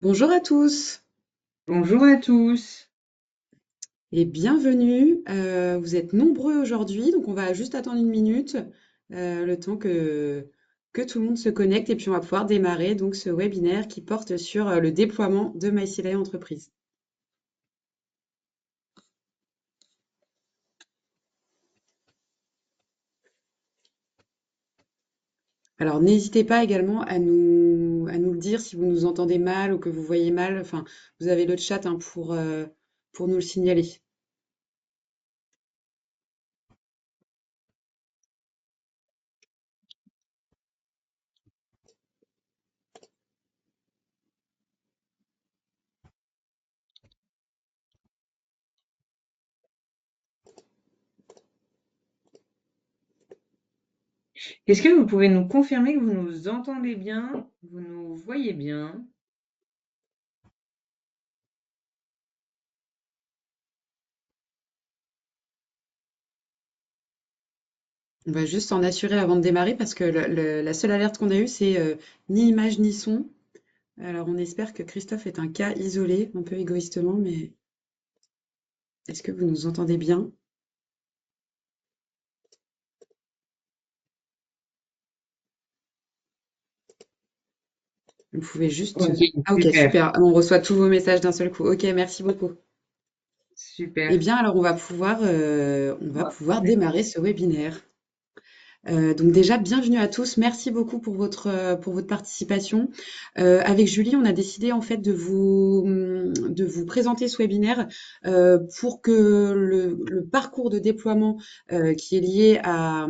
Bonjour à tous Bonjour à tous. et bienvenue. Vous êtes nombreux aujourd'hui, donc on va juste attendre une minute, le temps que tout le monde se connecte et puis on va pouvoir démarrer donc ce webinaire qui porte sur le déploiement de MySilae Entreprise. Alors n'hésitez pas également à nous le dire si vous nous entendez mal ou que vous voyez mal. Enfin, vous avez le chat hein, pour nous le signaler. Est-ce que vous pouvez nous confirmer que vous nous entendez bien, vous nous voyez bien? On va juste s'en assurer avant de démarrer parce que la seule alerte qu'on a eue, c'est ni image ni son. Alors, on espère que Christophe est un cas isolé, un peu égoïstement, mais est-ce que vous nous entendez bien? Vous pouvez juste... Ok, Ah, ok, super, super. Ah, on reçoit tous vos messages d'un seul coup. Ok, merci beaucoup. Eh super. bien, alors, on va pouvoir démarrer ce webinaire. Donc déjà, bienvenue à tous. Merci beaucoup pour votre participation. Avec Julie, on a décidé en fait de vous présenter ce webinaire pour que le parcours de déploiement qui est lié à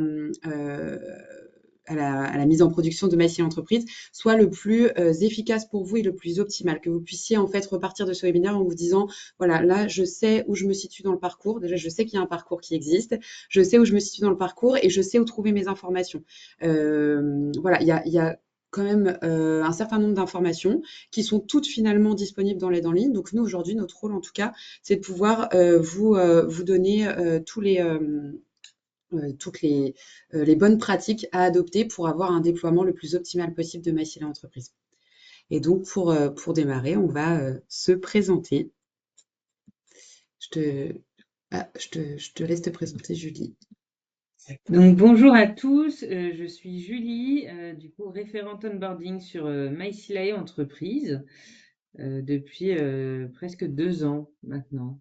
la mise en production de Maïs Entreprise soit le plus efficace pour vous et le plus optimal. Que vous puissiez en fait repartir de ce webinaire en vous disant, voilà, là, je sais où je me situe dans le parcours. Déjà, je sais qu'il y a un parcours qui existe. Je sais où je me situe dans le parcours et je sais où trouver mes informations. Voilà, il y a quand même un certain nombre d'informations qui sont toutes finalement disponibles dans l'aide en ligne. Donc nous, aujourd'hui, notre rôle en tout cas, c'est de pouvoir vous donner toutes les bonnes pratiques à adopter pour avoir un déploiement le plus optimal possible de Maïs Entreprise. Et donc, pour démarrer, on va se présenter. Je te, je te laisse te présenter, Julie. Donc bonjour à tous, je suis Julie, du coup référente onboarding sur MySilae Entreprise depuis presque 2 ans maintenant.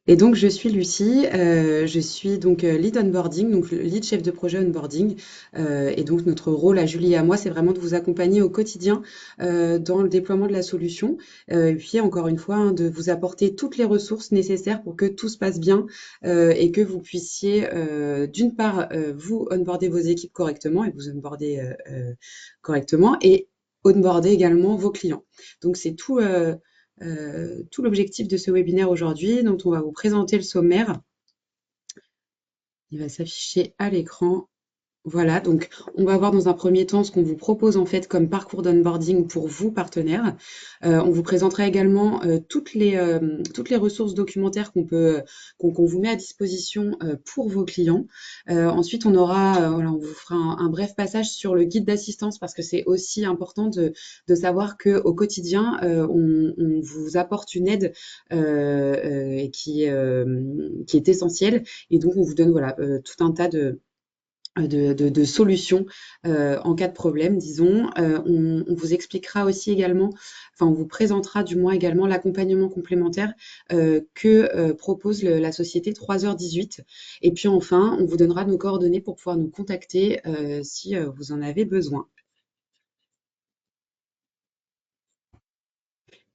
Et donc, je suis Lucie, je suis donc lead onboarding, donc lead chef de projet onboarding. Et donc, notre rôle à Julie et à moi, c'est vraiment de vous accompagner au quotidien dans le déploiement de la solution. Et puis, encore une fois, hein, de vous apporter toutes les ressources nécessaires pour que tout se passe bien et que vous puissiez, d'une part, vous onboarder vos équipes correctement et vous onboarder correctement et onboarder également vos clients. Donc, c'est tout l'objectif de ce webinaire aujourd'hui, dont on va vous présenter le sommaire. Il va s'afficher à l'écran. Voilà, donc on va voir dans un premier temps ce qu'on vous propose en fait comme parcours d'onboarding pour vous, partenaires. On vous présentera également toutes les ressources documentaires qu'on vous met à disposition pour vos clients. Ensuite, voilà, on vous fera un bref passage sur le guide d'assistance parce que c'est aussi important de savoir qu'au quotidien, on vous apporte une aide qui est essentielle. Et donc, on vous donne voilà, tout un tas de solutions en cas de problème, disons. On vous expliquera aussi également, enfin on vous présentera du moins également l'accompagnement complémentaire que propose la société 3h18. Et puis enfin, on vous donnera nos coordonnées pour pouvoir nous contacter si vous en avez besoin.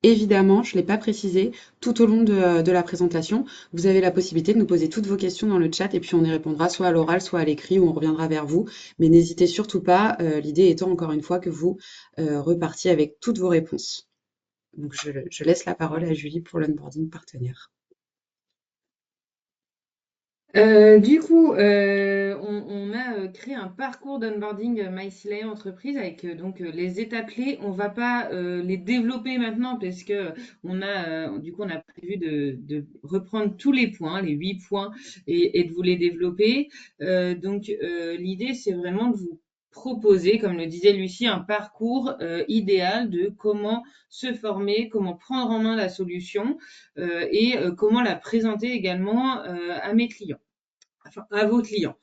Évidemment, je ne l'ai pas précisé, tout au long de la présentation, vous avez la possibilité de nous poser toutes vos questions dans le chat et puis on y répondra soit à l'oral, soit à l'écrit ou on reviendra vers vous. Mais n'hésitez surtout pas, l'idée étant encore une fois que vous repartiez avec toutes vos réponses. Donc je laisse la parole à Julie pour l'onboarding partenaire. On a créé un parcours d'onboarding MySilae Entreprise avec les étapes clés. On va pas les développer maintenant parce que on a prévu de reprendre tous les points, les 8 points, et de vous les développer. L'idée c'est vraiment de vous proposer, comme le disait Lucie, un parcours idéal de comment se former, comment prendre en main la solution et comment la présenter également à mes clients, enfin à vos clients.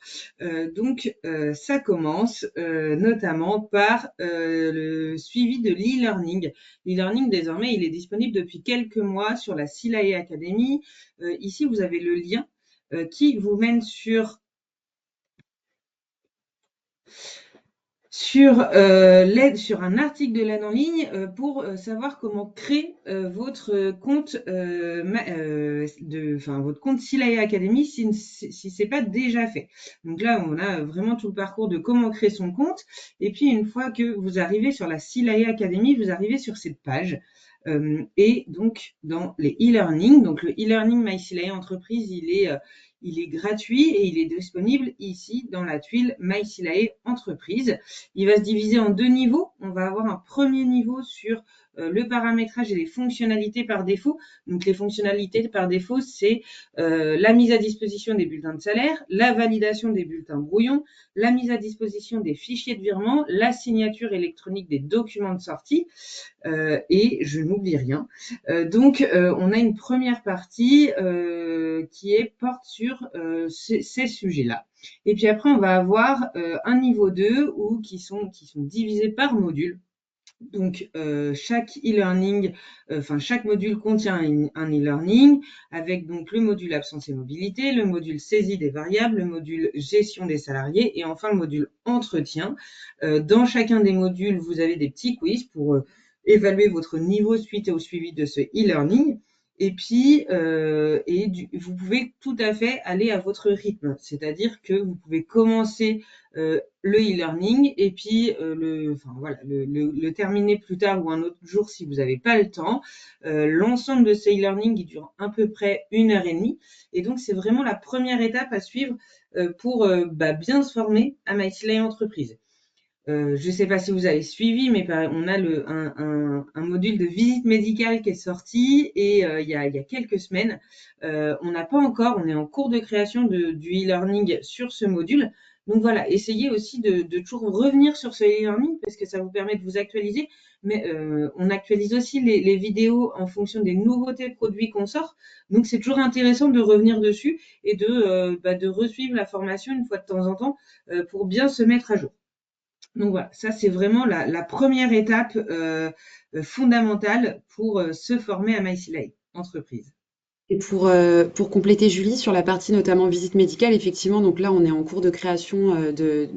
Ça commence notamment par le suivi de l'e-learning. L'e-learning, désormais, il est disponible depuis quelques mois sur la Silae Academy. Ici, vous avez le lien qui vous mène sur un article de l'aide en ligne pour savoir comment créer votre compte votre compte Silae Academy si c'est pas déjà fait. Donc là, on a vraiment tout le parcours de comment créer son compte. Et puis une fois que vous arrivez sur la Silae Academy, vous arrivez sur cette page. Et donc dans les e-learning, donc le e-learning My Silae Entreprise, il est gratuit et il est disponible ici dans la tuile My Silae Entreprise. Il va se diviser en deux niveaux. On va avoir un premier niveau sur le paramétrage et les fonctionnalités par défaut. Donc les fonctionnalités par défaut, c'est la mise à disposition des bulletins de salaire, la validation des bulletins brouillons, la mise à disposition des fichiers de virement, la signature électronique des documents de sortie et je n'oublie rien. On a une première partie porte sur ces sujets-là. Et puis après, on va avoir un niveau 2 qui sont divisés par module. Donc, chaque e-learning, chaque module contient un e-learning avec donc le module absence et mobilité, le module saisie des variables, le module gestion des salariés et enfin le module entretien. Dans chacun des modules, vous avez des petits quiz pour évaluer votre niveau suite au suivi de ce e-learning. Et puis, vous pouvez tout à fait aller à votre rythme, c'est-à-dire que vous pouvez commencer le e-learning et puis le terminer plus tard ou un autre jour si vous n'avez pas le temps. L'ensemble de ce e-learning, il dure à peu près 1 heure et demie. Et donc, c'est vraiment la première étape à suivre pour bien se former à MySlay Entreprise. Je ne sais pas si vous avez suivi, mais on a un module de visite médicale qui est sorti et il y a quelques semaines. On n'a pas encore, on est en cours de création du e-learning sur ce module. Donc voilà, essayez aussi de toujours revenir sur ce e-learning parce que ça vous permet de vous actualiser. Mais on actualise aussi les vidéos en fonction des nouveautés produits qu'on sort. Donc c'est toujours intéressant de revenir dessus et de resuivre la formation une fois de temps en temps pour bien se mettre à jour. Donc voilà, ça c'est vraiment la première étape fondamentale pour se former à MySilay entreprise. Et pour compléter Julie, sur la partie notamment visite médicale, effectivement, donc là, on est en cours de création du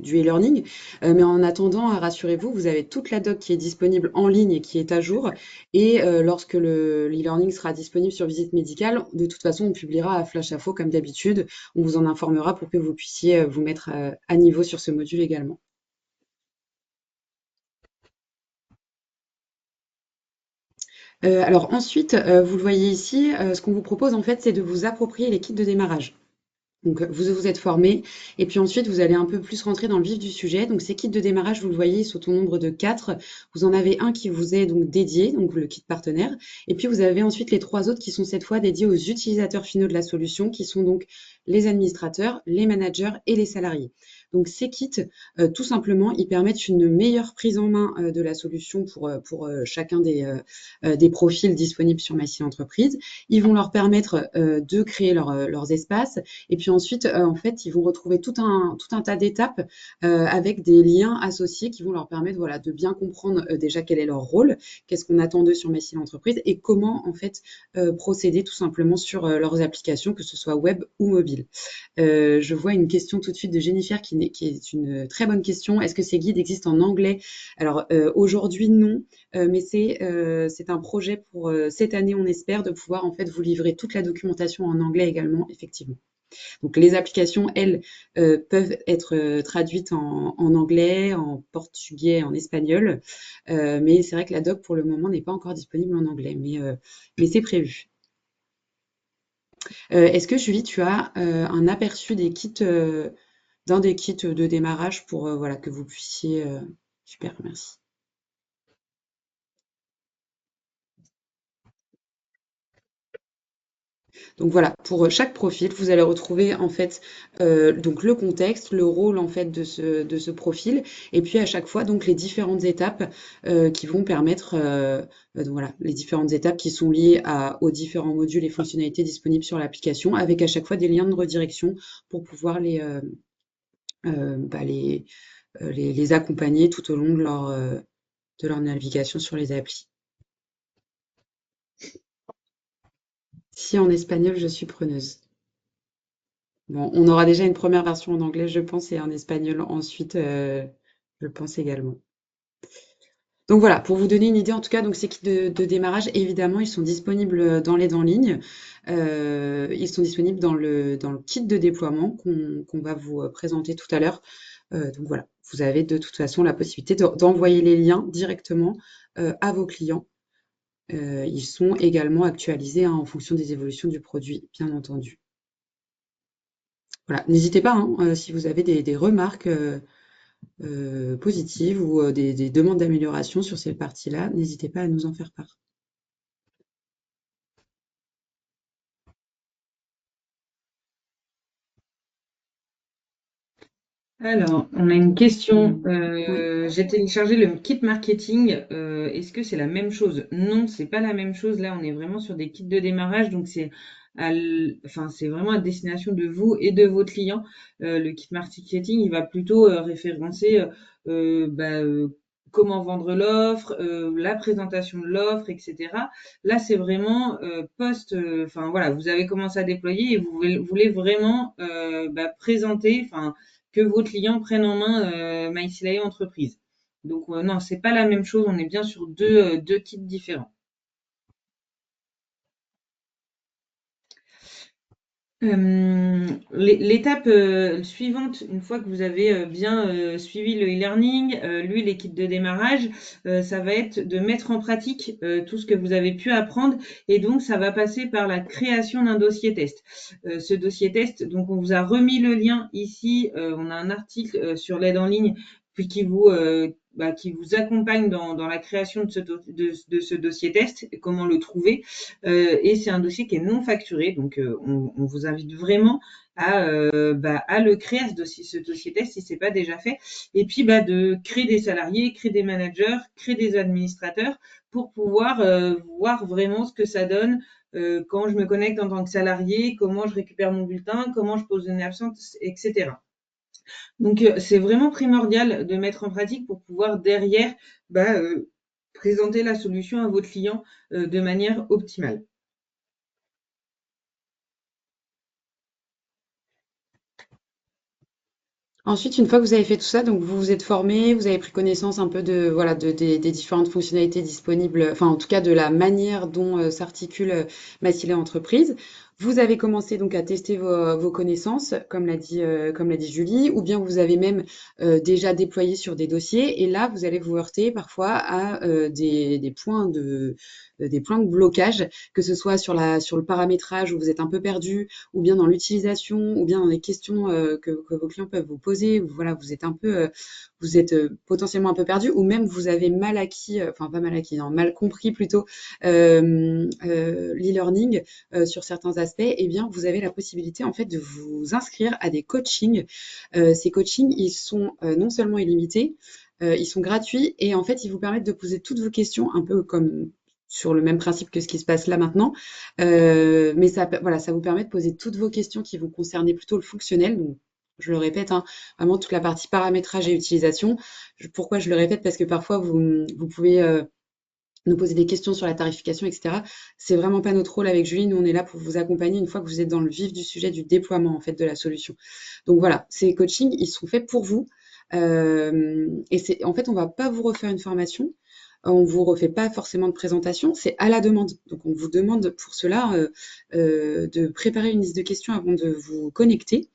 e-learning. Mais en attendant, rassurez-vous, vous avez toute la doc qui est disponible en ligne et qui est à jour. Et lorsque le e-learning sera disponible sur visite médicale, de toute façon, on publiera à Flash Info comme d'habitude. On vous en informera pour que vous puissiez vous mettre à niveau sur ce module également. Alors ensuite, vous le voyez ici, ce qu'on vous propose en fait, c'est de vous approprier les kits de démarrage. Donc, vous vous êtes formé et puis ensuite, vous allez un peu plus rentrer dans le vif du sujet. Donc, ces kits de démarrage, vous le voyez, ils sont au nombre de 4. Vous en avez un qui vous est donc dédié, donc le kit partenaire. Et puis, vous avez ensuite les 3 autres qui sont cette fois dédiés aux utilisateurs finaux de la solution, qui sont donc les administrateurs, les managers et les salariés. Donc, ces kits, tout simplement, ils permettent une meilleure prise en main de la solution pour chacun des profils disponibles sur Massy Entreprise. Ils vont leur permettre de créer leurs espaces et puis ensuite, en fait, ils vont retrouver tout un tas d'étapes avec des liens associés qui vont leur permettre voilà, de bien comprendre déjà quel est leur rôle, qu'est-ce qu'on attend d'eux sur Messi l'entreprise et comment en fait procéder tout simplement sur leurs applications, que ce soit web ou mobile. Je vois une question tout de suite de Jennifer qui est une très bonne question. Est-ce que ces guides existent en anglais? Alors aujourd'hui non, mais c'est un projet pour cette année, on espère, de pouvoir en fait vous livrer toute la documentation en anglais également, effectivement. Donc les applications, elles, peuvent être traduites en anglais, en portugais, en espagnol, mais c'est vrai que la doc pour le moment n'est pas encore disponible en anglais, mais c'est prévu. Est-ce que Julie, tu as un aperçu des kits, d'un des kits de démarrage pour voilà, que vous puissiez... Super, merci. Donc voilà, pour chaque profil, vous allez retrouver en fait donc le contexte, le rôle en fait de ce profil, et puis à chaque fois donc les différentes étapes qui vont permettre donc voilà les différentes étapes qui sont liées aux différents modules et fonctionnalités disponibles sur l'application, avec à chaque fois des liens de redirection pour pouvoir bah, les accompagner tout au long de leur navigation sur les applis. Si en espagnol, je suis preneuse. Bon, on aura déjà une première version en anglais, je pense, et en espagnol ensuite, je pense également. Donc voilà, pour vous donner une idée, en tout cas, donc ces kits de démarrage, évidemment, ils sont disponibles dans l'aide en ligne. Ils sont disponibles dans le kit de déploiement qu'on va vous présenter tout à l'heure. Donc voilà, vous avez de toute façon la possibilité d'envoyer les liens directement à vos clients. Ils sont également actualisés hein, en fonction des évolutions du produit, bien entendu. Voilà, n'hésitez pas, hein, si vous avez des remarques positives ou des demandes d'amélioration sur ces parties-là, n'hésitez pas à nous en faire part. Alors, on a une question. Oui. J'ai téléchargé le kit marketing. Est-ce que c'est la même chose? Non, c'est pas la même chose. Là, on est vraiment sur des kits de démarrage, donc enfin, c'est vraiment à destination de vous et de vos clients. Le kit marketing, il va plutôt référencer bah, comment vendre l'offre, la présentation de l'offre, etc. Là, c'est vraiment enfin voilà, vous avez commencé à déployer et vous voulez vraiment bah, présenter, enfin que vos clients prennent en main MySilae Entreprise. Donc non, c'est pas la même chose. On est bien sur deux kits différents. L'étape suivante, une fois que vous avez bien suivi le e-learning, lui, les kits de démarrage, ça va être de mettre en pratique tout ce que vous avez pu apprendre. Et donc, ça va passer par la création d'un dossier test. Ce dossier test, donc, on vous a remis le lien ici. On a un article sur l'aide en ligne puis qui vous accompagne dans la création de ce dossier test, comment le trouver. Et c'est un dossier qui est non facturé, donc on vous invite vraiment à le créer, ce dossier test, si c'est pas déjà fait. Et puis de créer des salariés, créer des managers, créer des administrateurs pour pouvoir voir vraiment ce que ça donne quand je me connecte en tant que salarié, comment je récupère mon bulletin, comment je pose une absence, etc. Donc, c'est vraiment primordial de mettre en pratique pour pouvoir derrière présenter la solution à votre client de manière optimale. Ensuite, une fois que vous avez fait tout ça, donc vous vous êtes formé, vous avez pris connaissance un peu de voilà des différentes fonctionnalités disponibles, enfin en tout cas de la manière dont s'articule Massilia Entreprise. Vous avez commencé donc à tester vos connaissances, comme l'a dit Julie, ou bien vous avez même déjà déployé sur des dossiers. Et là, vous allez vous heurter parfois à des points de blocage, que ce soit sur le paramétrage où vous êtes un peu perdu, ou bien dans l'utilisation, ou bien dans les questions que vos clients peuvent vous poser, où voilà, vous êtes potentiellement un peu perdu, ou même vous avez mal acquis, enfin pas mal acquis, non, mal compris plutôt l'e-learning sur certains aspects, eh bien vous avez la possibilité en fait de vous inscrire à des coachings. Ces coachings, ils sont non seulement illimités, ils sont gratuits et en fait ils vous permettent de poser toutes vos questions, un peu comme sur le même principe que ce qui se passe là maintenant. Mais voilà, ça vous permet de poser toutes vos questions qui vont concerner plutôt le fonctionnel. Donc, je le répète, hein, vraiment toute la partie paramétrage et utilisation. Pourquoi je le répète? Parce que parfois, vous pouvez nous poser des questions sur la tarification, etc. C'est vraiment pas notre rôle avec Julie. Nous, on est là pour vous accompagner une fois que vous êtes dans le vif du sujet du déploiement en fait de la solution. Donc voilà, ces coachings, ils sont faits pour vous. Et en fait, on va pas vous refaire une formation. On vous refait pas forcément de présentation, c'est à la demande. Donc on vous demande pour cela de préparer une liste de questions avant de vous connecter,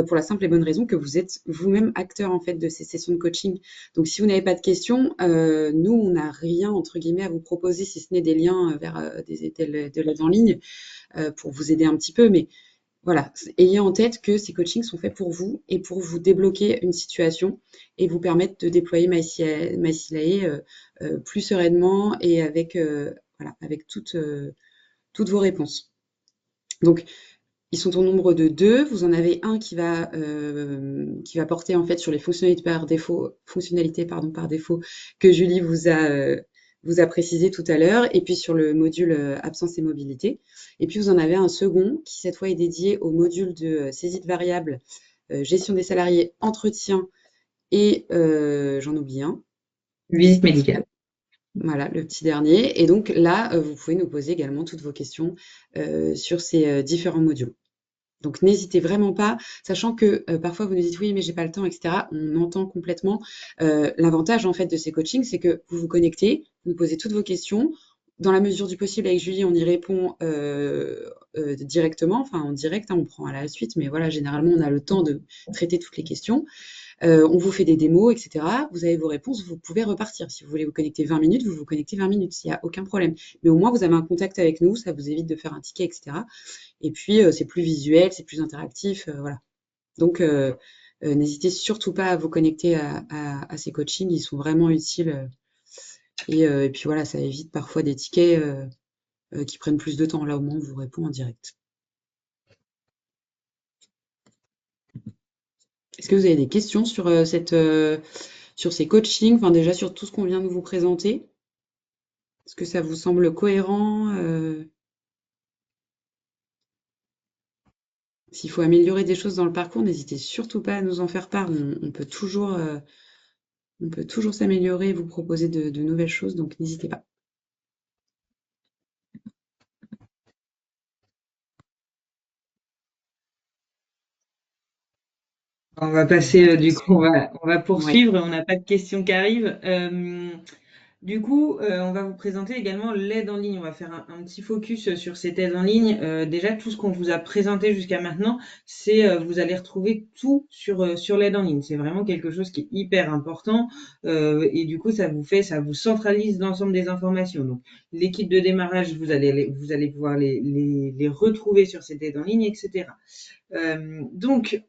pour la simple et bonne raison que vous êtes vous-même acteur en fait de ces sessions de coaching. Donc si vous n'avez pas de questions, nous on n'a rien entre guillemets à vous proposer si ce n'est des liens vers de l'aide en ligne pour vous aider un petit peu, mais voilà, ayez en tête que ces coachings sont faits pour vous et pour vous débloquer une situation et vous permettre de déployer MySilae plus sereinement et avec, voilà, avec toutes vos réponses. Donc, ils sont au nombre de deux. Vous en avez un qui va porter en fait sur les fonctionnalités par défaut que Julie vous a précisé tout à l'heure, et puis sur le module absence et mobilité. Et puis vous en avez un second qui cette fois est dédié au module de saisie de variables, gestion des salariés, entretien et j'en oublie un. Visite médicale. Voilà, le petit dernier. Et donc là, vous pouvez nous poser également toutes vos questions sur ces différents modules. Donc n'hésitez vraiment pas, sachant que parfois vous nous dites oui mais j'ai pas le temps, etc. On entend complètement. L'avantage en fait de ces coachings, c'est que vous vous connectez, vous nous posez toutes vos questions. Dans la mesure du possible avec Julie, on y répond directement, enfin en direct, hein, on prend à la suite, mais voilà, généralement on a le temps de traiter toutes les questions. On vous fait des démos, etc. Vous avez vos réponses, vous pouvez repartir. Si vous voulez vous connecter 20 minutes, vous vous connectez 20 minutes, il n'y a aucun problème. Mais au moins, vous avez un contact avec nous, ça vous évite de faire un ticket, etc. Et puis, c'est plus visuel, c'est plus interactif, voilà. Donc, n'hésitez surtout pas à vous connecter à ces coachings, ils sont vraiment utiles. Et puis voilà, ça évite parfois des tickets qui prennent plus de temps. Là, au moins, on vous répond en direct. Est-ce que vous avez des questions sur sur ces coachings, enfin déjà sur tout ce qu'on vient de vous présenter? Est-ce que ça vous semble cohérent? S'il faut améliorer des choses dans le parcours, n'hésitez surtout pas à nous en faire part. On peut toujours s'améliorer et vous proposer de nouvelles choses, donc n'hésitez pas. On va passer, du coup, on va Ouais. poursuivre. On n'a pas de questions qui arrivent. Du coup, on va vous présenter également l'aide en ligne. On va faire un petit focus sur cette aide en ligne. Déjà, tout ce qu'on vous a présenté jusqu'à maintenant, c'est vous allez retrouver tout sur l'aide en ligne. C'est vraiment quelque chose qui est hyper important. Et du coup, ça vous centralise l'ensemble des informations. Donc, l'équipe de démarrage, vous allez pouvoir les retrouver sur cette aide en ligne, etc. Donc,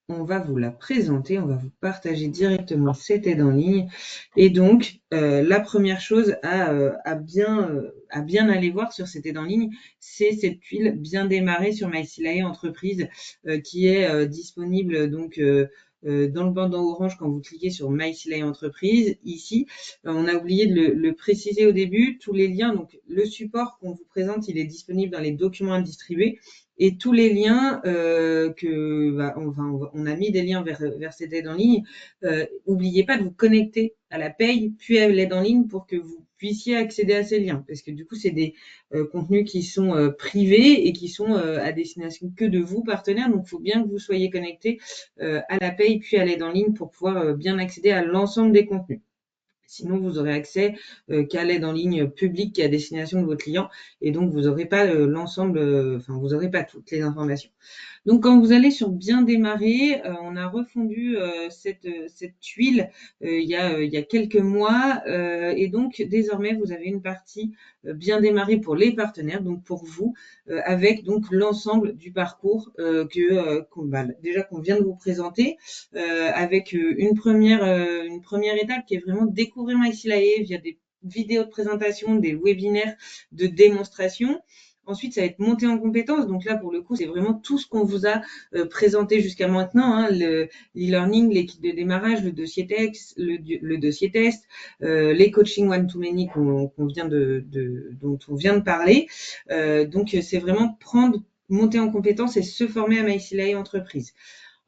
on va vous la présenter, on va vous partager directement cette aide en ligne. Et donc, la première chose à bien aller voir sur cette aide en ligne, c'est cette tuile bien démarrée sur MySilae Entreprise qui est disponible donc dans le bandeau orange quand vous cliquez sur MySilae Entreprise. Ici, on a oublié de le préciser au début, tous les liens, donc le support qu'on vous présente, il est disponible dans les documents à distribuer. Et tous les liens on a mis des liens vers cette aide en ligne. N'oubliez pas de vous connecter à la paye puis à l'aide en ligne pour que vous puissiez accéder à ces liens. Parce que du coup, c'est des contenus qui sont privés et qui sont à destination que de vous, partenaires. Donc, il faut bien que vous soyez connectés à la paye puis à l'aide en ligne pour pouvoir bien accéder à l'ensemble des contenus. Sinon, vous aurez accès qu'à l'aide en ligne publique qui est à destination de vos clients et donc vous n'aurez pas vous n'aurez pas toutes les informations. Donc, quand vous allez sur bien démarrer, on a refondu cette tuile il y a quelques mois et donc désormais vous avez une partie bien démarrée pour les partenaires, donc pour vous, avec donc l'ensemble du parcours déjà qu'on vient de vous présenter, avec une première étape qui est vraiment découvrir MySilae via des vidéos de présentation, des webinaires de démonstration. Ensuite, ça va être monter en compétences. Donc là, pour le coup, c'est vraiment tout ce qu'on vous a présenté jusqu'à maintenant, hein, l'e-learning, les kits de démarrage, le dossier texte, le dossier test, les coaching one-to-many dont on vient de parler. Donc, c'est vraiment monter en compétences et se former à MySilae Entreprise.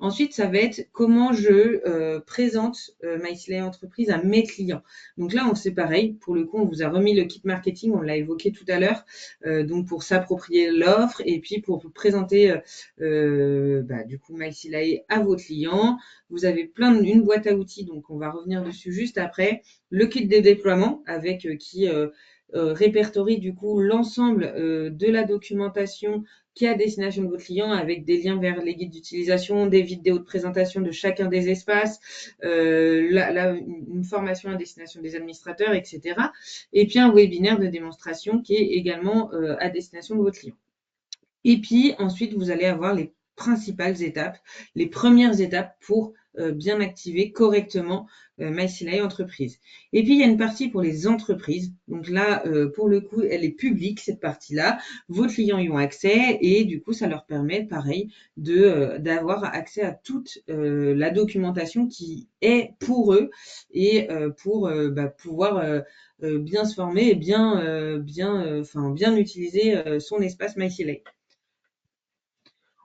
Ensuite, ça va être comment je présente MySilae Entreprise à mes clients. Donc là, c'est pareil. Pour le coup, on vous a remis le kit marketing, on l'a évoqué tout à l'heure, donc pour s'approprier l'offre et puis pour vous présenter du coup MySilae à vos clients. Vous avez une boîte à outils, donc on va revenir dessus juste après. Le kit de déploiement avec qui répertorie du coup l'ensemble de la documentation qui est à destination de vos clients avec des liens vers les guides d'utilisation, des vidéos de présentation de chacun des espaces, une formation à destination des administrateurs, etc. Et puis un webinaire de démonstration qui est également à destination de vos clients. Et puis ensuite, vous allez avoir les principales étapes, les premières étapes pour bien activer correctement MySilae Entreprise. Et puis, il y a une partie pour les entreprises. Donc là, pour le coup, elle est publique, cette partie-là. Vos clients y ont accès et du coup, ça leur permet, pareil, d'avoir accès à toute la documentation qui est pour eux et pour pouvoir bien se former et bien utiliser son espace MySilae.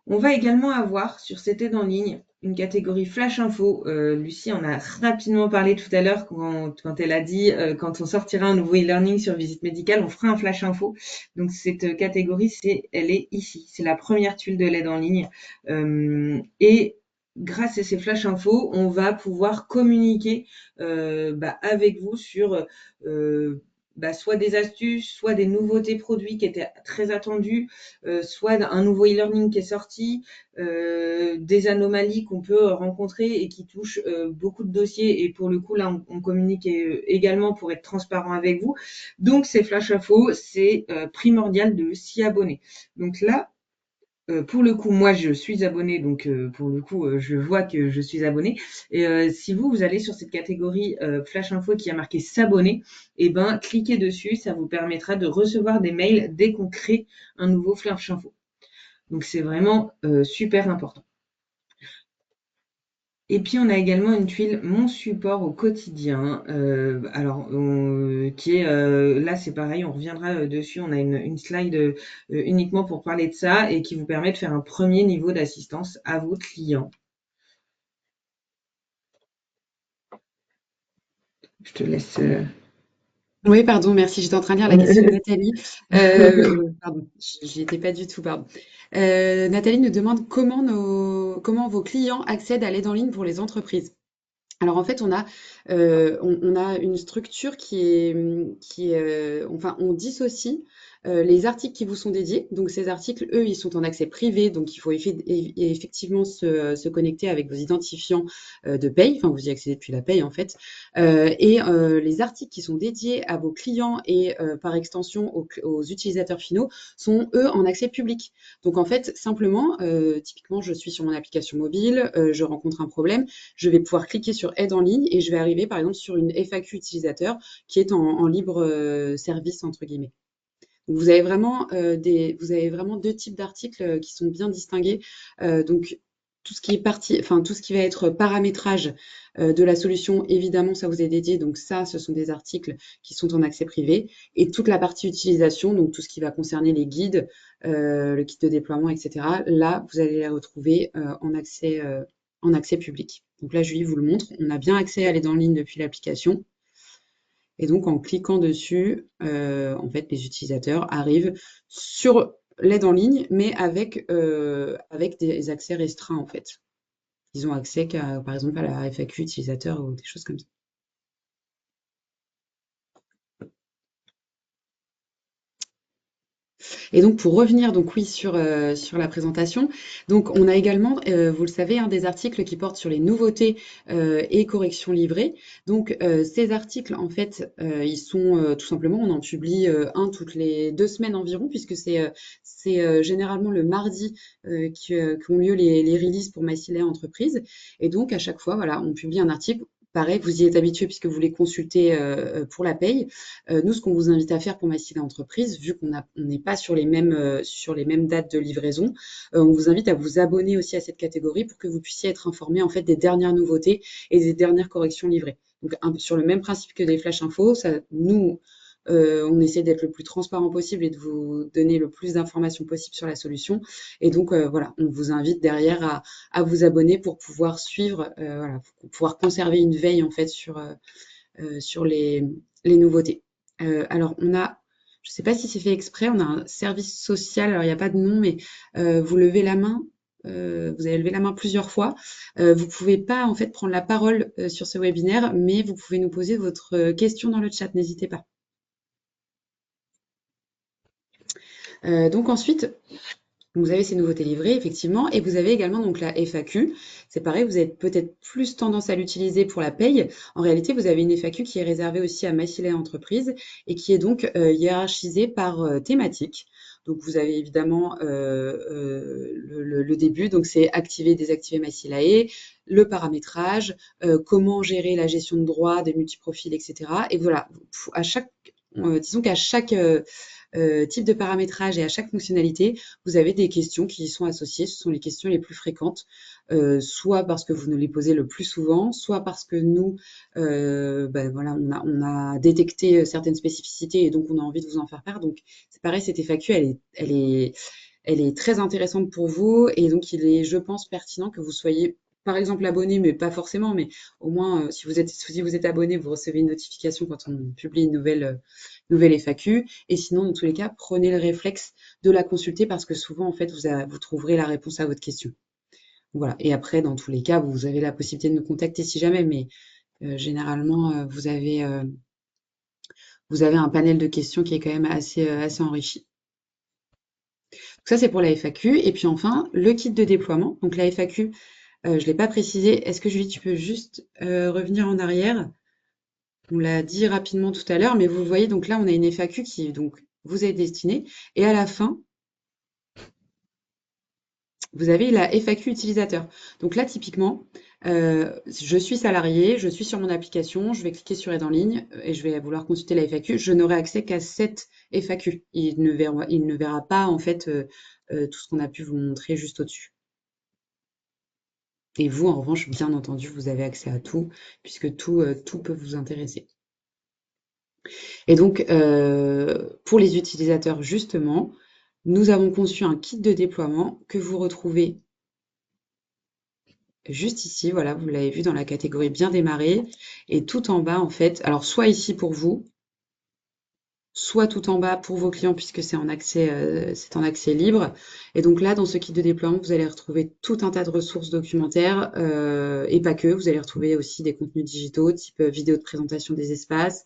On va également avoir sur cette aide en ligne une catégorie flash info. Lucie en a rapidement parlé tout à l'heure quand elle a dit quand on sortira un nouveau e-learning sur visite médicale, on fera un flash info. Donc cette catégorie, elle est ici. C'est la première tuile de l'aide en ligne. Et grâce à ces flash infos, on va pouvoir communiquer avec vous sur soit des astuces, soit des nouveautés produits qui étaient très attendus, soit un nouveau e-learning qui est sorti, des anomalies qu'on peut rencontrer et qui touchent beaucoup de dossiers. Et pour le coup, là, on communique également pour être transparent avec vous. Donc, ces flash infos, c'est primordial de s'y abonner. Donc là, pour le coup, moi, je suis abonnée, donc pour le coup, je vois que je suis abonnée. Et si vous allez sur cette catégorie Flash Info qui a marqué s'abonner, et ben, cliquez dessus, ça vous permettra de recevoir des mails dès qu'on crée un nouveau Flash Info. Donc c'est vraiment super important. Et puis on a également une tuile mon support au quotidien. Qui est là c'est pareil, on reviendra dessus. On a une slide uniquement pour parler de ça et qui vous permet de faire un premier niveau d'assistance à vos clients. Je te laisse. Oui, pardon, merci. J'étais en train de lire la question de Nathalie. Pardon, j'y étais pas du tout, pardon. Nathalie nous demande comment vos clients accèdent à l'aide en ligne pour les entreprises. Alors en fait, on a une structure enfin, on dissocie les articles qui vous sont dédiés. Donc ces articles, eux, ils sont en accès privé, donc il faut effectivement se connecter avec vos identifiants de paye. Enfin, vous y accédez depuis la paye en fait. Les articles qui sont dédiés à vos clients et par extension aux utilisateurs finaux sont eux en accès public. Donc en fait, simplement, typiquement, je suis sur mon application mobile, je rencontre un problème, je vais pouvoir cliquer sur aide en ligne et je vais arriver par exemple sur une FAQ utilisateur qui est en libre service entre guillemets. Donc vous avez vraiment deux types d'articles qui sont bien distingués. Donc tout ce qui est enfin tout ce qui va être paramétrage de la solution, évidemment, ça vous est dédié. Donc ça, ce sont des articles qui sont en accès privé. Et toute la partie utilisation, donc tout ce qui va concerner les guides, le kit de déploiement, etc. Là, vous allez les retrouver en accès public. Donc là, Julie vous le montre. On a bien accès à l'aide en ligne depuis l'application. Et donc, en cliquant dessus, en fait, les utilisateurs arrivent sur l'aide en ligne, mais avec des accès restreints, en fait. Ils ont accès par exemple, à la FAQ utilisateur ou des choses comme ça. Et donc pour revenir donc oui sur la présentation, donc on a également, vous le savez, hein, des articles qui portent sur les nouveautés et corrections livrées. Donc ces articles en fait, ils sont tout simplement, on en publie un toutes les 2 semaines environ, puisque c'est généralement le mardi qu'ont lieu les releases pour MySilae Entreprise. Et donc à chaque fois, voilà, on publie un article. Pareil, vous y êtes habitué puisque vous les consultez pour la paye. Nous, ce qu'on vous invite à faire pour MySilae Entreprise, vu on n'est pas sur les mêmes dates de livraison, on vous invite à vous abonner aussi à cette catégorie pour que vous puissiez être informé en fait des dernières nouveautés et des dernières corrections livrées. Donc sur le même principe que des flash infos, nous on essaie d'être le plus transparent possible et de vous donner le plus d'informations possible sur la solution. Et donc voilà, on vous invite derrière à vous abonner pour pouvoir suivre, voilà, pour pouvoir conserver une veille en fait sur les nouveautés. Alors, je ne sais pas si c'est fait exprès, on a un service social, alors il n'y a pas de nom, mais vous levez la main, vous avez levé la main plusieurs fois. Vous ne pouvez pas en fait prendre la parole sur ce webinaire, mais vous pouvez nous poser votre question dans le chat, n'hésitez pas. Donc ensuite, vous avez ces nouveautés livrées, effectivement, et vous avez également donc la FAQ. C'est pareil, vous avez peut-être plus tendance à l'utiliser pour la paye. En réalité, vous avez une FAQ qui est réservée aussi à MySilae Entreprise et qui est donc hiérarchisée par thématique. Donc vous avez évidemment le début, donc c'est activer, désactiver MySilae, le paramétrage, comment gérer la gestion de droits, des multiprofils, etc. Et voilà, à chaque, disons qu'à chaque type de paramétrage et à chaque fonctionnalité, vous avez des questions qui y sont associées. Ce sont les questions les plus fréquentes, soit parce que vous nous les posez le plus souvent, soit parce que nous, ben voilà, on a détecté certaines spécificités et donc on a envie de vous en faire part. Donc c'est pareil, cette FAQ, elle est très intéressante pour vous et donc il est, je pense, pertinent que vous soyez par exemple abonné, mais pas forcément, mais au moins si vous êtes abonné, vous recevez une notification quand on publie une nouvelle FAQ. Et sinon, dans tous les cas, prenez le réflexe de la consulter parce que souvent, en fait, vous trouverez la réponse à votre question. Voilà. Et après, dans tous les cas, vous avez la possibilité de nous contacter si jamais, mais généralement, vous avez un panel de questions qui est quand même assez enrichi. Donc ça, c'est pour la FAQ. Et puis enfin, le kit de déploiement. Donc la FAQ, je ne l'ai pas précisé. Est-ce que Julie, tu peux juste revenir en arrière? On l'a dit rapidement tout à l'heure, mais vous voyez, donc là, on a une FAQ qui donc vous est destinée. Et à la fin, vous avez la FAQ utilisateur. Donc là, typiquement, je suis salarié, je suis sur mon application, je vais cliquer sur Aide en ligne et je vais vouloir consulter la FAQ. Je n'aurai accès qu'à cette FAQ. Il ne verra pas en fait tout ce qu'on a pu vous montrer juste au-dessus. Et vous, en revanche, bien entendu, vous avez accès à tout, puisque tout peut vous intéresser. Et donc, pour les utilisateurs, justement, nous avons conçu un kit de déploiement que vous retrouvez juste ici. Voilà, vous l'avez vu dans la catégorie bien démarrer. Et tout en bas, en fait, alors soit ici pour vous, soit tout en bas pour vos clients, puisque c'est en accès libre. Et donc là, dans ce kit de déploiement, vous allez retrouver tout un tas de ressources documentaires, et pas que. Vous allez retrouver aussi des contenus digitaux, type vidéo de présentation des espaces,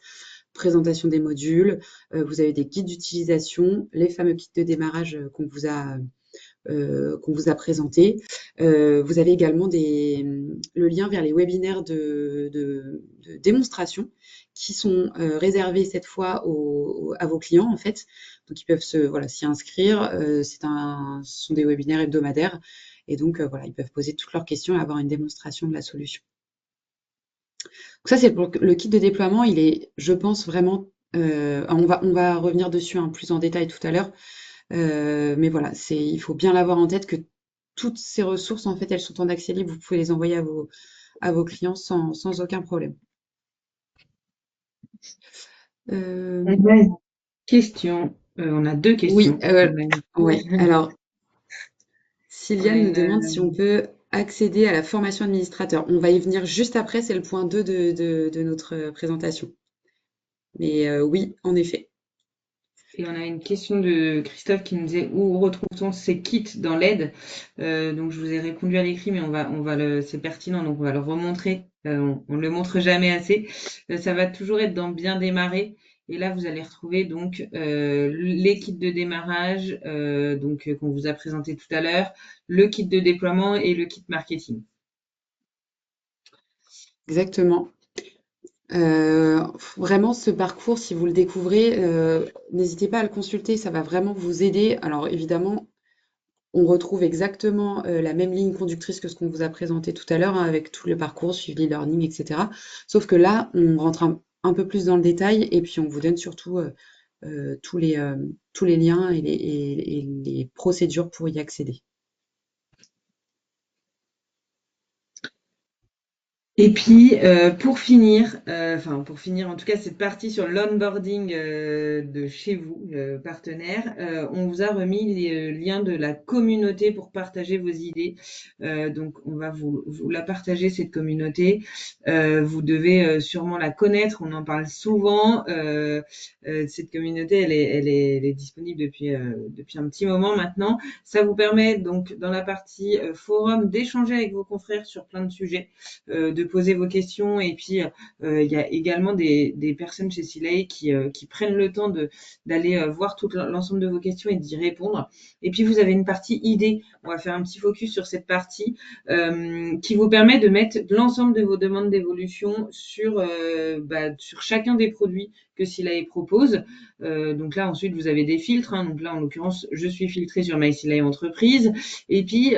présentation des modules. Vous avez des guides d'utilisation, les fameux kits de démarrage qu'on vous a présentés. Vous avez également le lien vers les webinaires de démonstration qui sont réservés cette fois à vos clients en fait. Donc ils peuvent s'y inscrire. Ce sont des webinaires hebdomadaires et donc voilà, ils peuvent poser toutes leurs questions et avoir une démonstration de la solution. Donc ça c'est pour le kit de déploiement. Il est, je pense vraiment, on va revenir dessus plus en détail tout à l'heure. Mais voilà, il faut bien l'avoir en tête que toutes ces ressources, en fait, elles sont en accès libre. Vous pouvez les envoyer à vos clients sans aucun problème. On Euh, a une question. On a deux oui, questions. ouais. Alors, On a Sylviane nous demande si on une, peut accéder à la formation administrateur. On va y venir juste après, c'est le point 2 de notre présentation. Mais oui, en effet. Et on a une question de Christophe qui nous disait où retrouve-t-on ces kits dans l'aide? Donc je vous ai répondu à l'écrit, mais c'est pertinent, donc on va le remontrer. On le montre jamais assez. Ça va toujours être dans bien démarrer. Et là, vous allez retrouver donc les kits de démarrage qu'on vous a présenté tout à l'heure, le kit de déploiement et le kit marketing. Exactement. Vraiment, ce parcours, si vous le découvrez, n'hésitez pas à le consulter, ça va vraiment vous aider. Alors évidemment, on retrouve exactement la même ligne conductrice que ce qu'on vous a présenté tout à l'heure, hein, avec tout le parcours, suivi learning, etc. Sauf que là, on rentre un peu plus dans le détail et puis on vous donne surtout tous les liens et les procédures pour y accéder. Et puis pour finir en tout cas cette partie sur l'onboarding de chez vous, le partenaire, on vous a remis les liens de la communauté pour partager vos idées. Donc on va vous la partager cette communauté. Vous devez sûrement la connaître, on en parle souvent. Cette communauté, elle est disponible depuis un petit moment maintenant. Ça vous permet donc dans la partie forum d'échanger avec vos confrères sur plein de sujets, de poser vos questions. Et puis, il y a également des personnes chez Silay qui prennent le temps d'aller voir tout l'ensemble de vos questions et d'y répondre. Et puis, vous avez une partie idée. On va faire un petit focus sur cette partie qui vous permet de mettre l'ensemble de vos demandes d'évolution sur chacun des produits que Silay propose. Donc là, ensuite, vous avez des filtres. Hein. Donc là, en l'occurrence, je suis filtrée sur MySilay Entreprise. Et puis,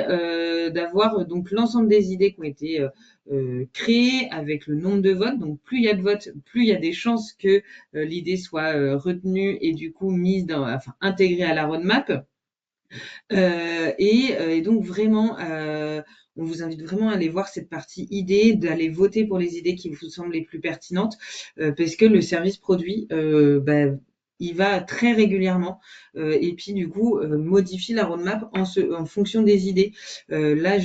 d'avoir donc l'ensemble des idées qui ont été créées avec le nombre de votes. Donc, plus il y a de votes, plus il y a des chances que l'idée soit retenue et du coup intégrée à la roadmap. Et donc vraiment, on vous invite vraiment à aller voir cette partie idées, d'aller voter pour les idées qui vous semblent les plus pertinentes, parce que le service produit, il va très régulièrement, et puis du coup modifie la roadmap en fonction des idées. Là,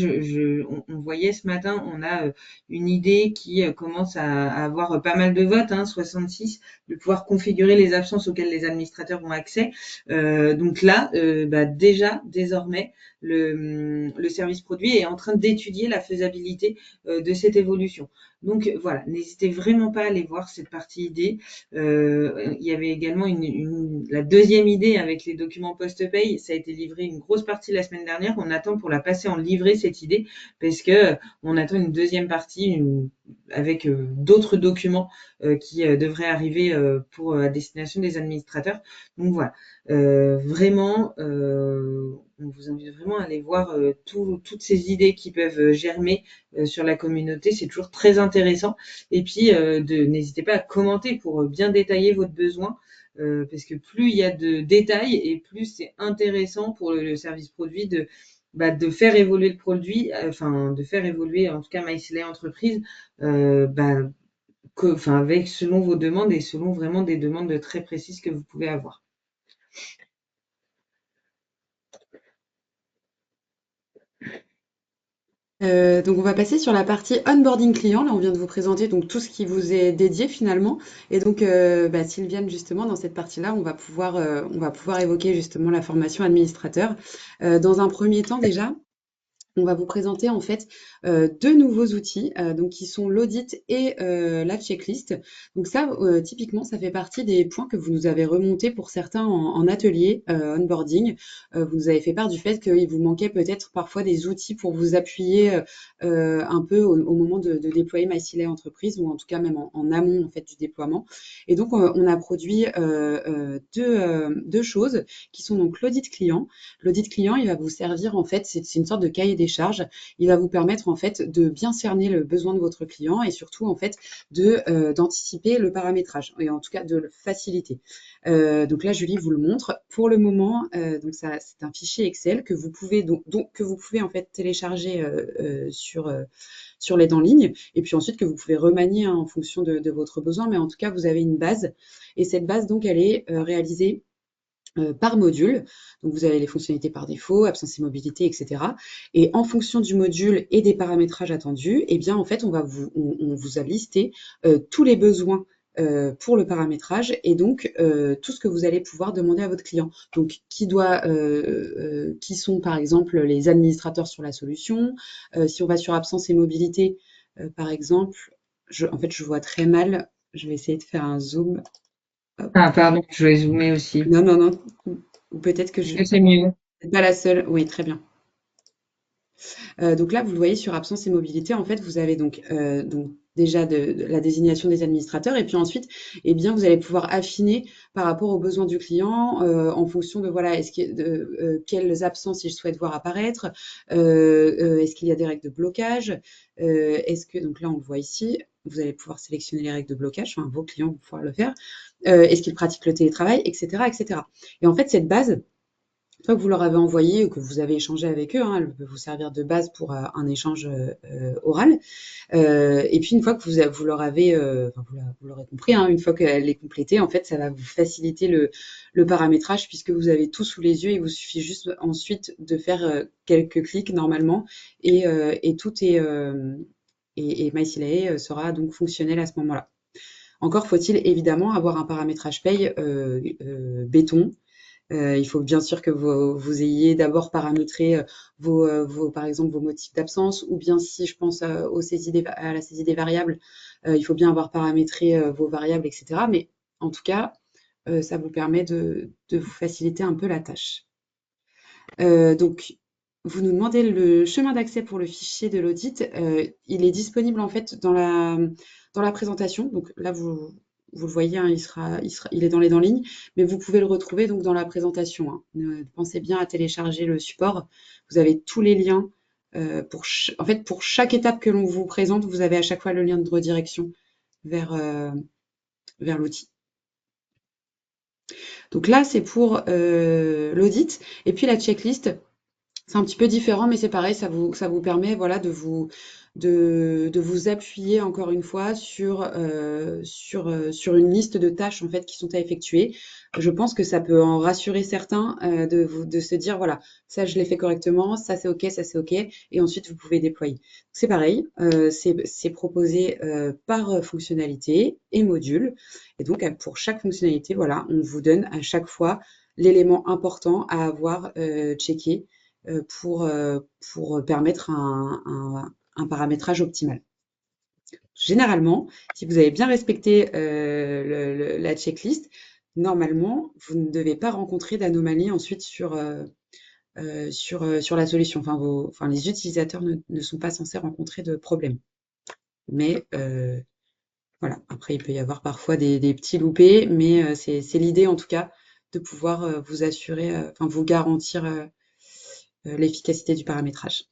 on voyait ce matin, on a une idée qui commence à avoir pas mal de votes, hein, 66, de pouvoir configurer les absences auxquelles les administrateurs ont accès. Donc là, déjà, désormais, le service produit est en train d'étudier la faisabilité de cette évolution. Donc voilà, n'hésitez vraiment pas à aller voir cette partie idée. Il y avait également la deuxième idée avec les documents post-pay. Ça a été livré une grosse partie la semaine dernière. On attend pour la passer en livrée, cette idée, parce que on attend une deuxième partie avec d'autres documents qui devraient arriver à destination des administrateurs. Donc voilà. Vraiment, on vous invite vraiment à aller voir toutes ces idées qui peuvent germer sur la communauté. C'est toujours très intéressant. Et puis, n'hésitez pas à commenter pour bien détailler votre besoin. Parce que plus il y a de détails et plus c'est intéressant pour le service produit de faire évoluer le produit, de faire évoluer en tout cas MySilay Entreprise, avec selon vos demandes et selon vraiment des demandes très précises que vous pouvez avoir. Donc on va passer sur la partie onboarding client. Là, on vient de vous présenter donc tout ce qui vous est dédié finalement. Et donc, Sylviane, justement, dans cette partie-là, on va pouvoir évoquer justement la formation administrateur. Dans un premier temps, déjà, on va vous présenter en fait deux nouveaux outils, donc qui sont l'audit et la checklist. Donc ça, typiquement, ça fait partie des points que vous nous avez remontés pour certains en atelier onboarding. Vous nous avez fait part du fait qu'il vous manquait peut-être parfois des outils pour vous appuyer un peu au moment de déployer MySilay Entreprise ou en tout cas même en amont en fait du déploiement. Et donc on a produit deux choses qui sont donc l'audit client. L'audit client, il va vous servir en fait, c'est une sorte de cahier des charges. Il va vous permettre en fait de bien cerner le besoin de votre client et surtout en fait d'anticiper le paramétrage et en tout cas de le faciliter. Donc là, Julie vous le montre. Pour le moment, donc ça, c'est un fichier Excel que vous pouvez que vous pouvez en fait télécharger sur l'aide en ligne et puis ensuite que vous pouvez remanier en fonction de votre besoin. Mais en tout cas, vous avez une base et cette base donc elle est réalisée par module. Donc, vous avez les fonctionnalités par défaut, absence et mobilité, etc. Et en fonction du module et des paramétrages attendus, eh bien, en fait, on vous a listé tous les besoins pour le paramétrage et donc tout ce que vous allez pouvoir demander à votre client. Donc, qui sont par exemple les administrateurs sur la solution. Si on va sur absence et mobilité, par exemple, en fait, je vois très mal. Je vais essayer de faire un zoom. Hop. Ah, pardon, je vais zoomer aussi. Non, non, non. Ou peut-être que Est-ce je que c'est mieux? suis pas la seule. Oui, très bien. Donc là, vous le voyez sur absence et mobilité, en fait, vous avez donc déjà de la désignation des administrateurs et puis ensuite, eh bien, vous allez pouvoir affiner par rapport aux besoins du client en fonction de voilà, quelles absences il souhaite voir apparaître, est-ce qu'il y a des règles de blocage, est-ce que donc là, on le voit ici, vous allez pouvoir sélectionner les règles de blocage, enfin, vos clients vont pouvoir le faire, est-ce qu'ils pratiquent le télétravail, etc., etc. Et en fait, cette base, une fois que vous leur avez envoyé ou que vous avez échangé avec eux, hein, elle peut vous servir de base pour un échange oral. Et puis une fois que vous leur avez, vous l'aurez compris, hein, une fois qu'elle est complétée, en fait, ça va vous faciliter le paramétrage puisque vous avez tout sous les yeux. Il vous suffit juste ensuite de faire quelques clics normalement et tout est et MySilay sera donc fonctionnel à ce moment-là. Encore faut-il évidemment avoir un paramétrage paye béton Il faut bien sûr que vous ayez d'abord paramétré par exemple, vos motifs d'absence, ou bien si je pense à la saisie des variables, il faut bien avoir paramétré vos variables, etc. Mais en tout cas, ça vous permet de vous faciliter un peu la tâche. Donc, vous nous demandez le chemin d'accès pour le fichier de l'audit. Il est disponible en fait dans la présentation. Donc là, vous le voyez, hein, il est dans les lignes, mais vous pouvez le retrouver donc dans la présentation, hein. Pensez bien à télécharger le support. Vous avez tous les liens. En fait, pour chaque étape que l'on vous présente, vous avez à chaque fois le lien de redirection vers, vers l'outil. Donc là, c'est pour l'audit. Et puis la checklist, c'est un petit peu différent, mais c'est pareil, ça vous permet, voilà, de vous appuyer encore une fois sur une liste de tâches en fait qui sont à effectuer. Je pense que ça peut en rassurer certains de se dire, voilà, ça je l'ai fait correctement, ça c'est ok, et ensuite vous pouvez déployer. C'est pareil, c'est proposé par fonctionnalité et module, et donc pour chaque fonctionnalité, voilà, on vous donne à chaque fois l'élément important à avoir checké pour permettre un paramétrage optimal. Généralement, si vous avez bien respecté la checklist, normalement, vous ne devez pas rencontrer d'anomalies ensuite sur la solution. Enfin, les utilisateurs ne sont pas censés rencontrer de problème. Mais voilà, après, il peut y avoir parfois des petits loupés, mais c'est l'idée en tout cas de pouvoir vous assurer, enfin vous garantir l'efficacité du paramétrage.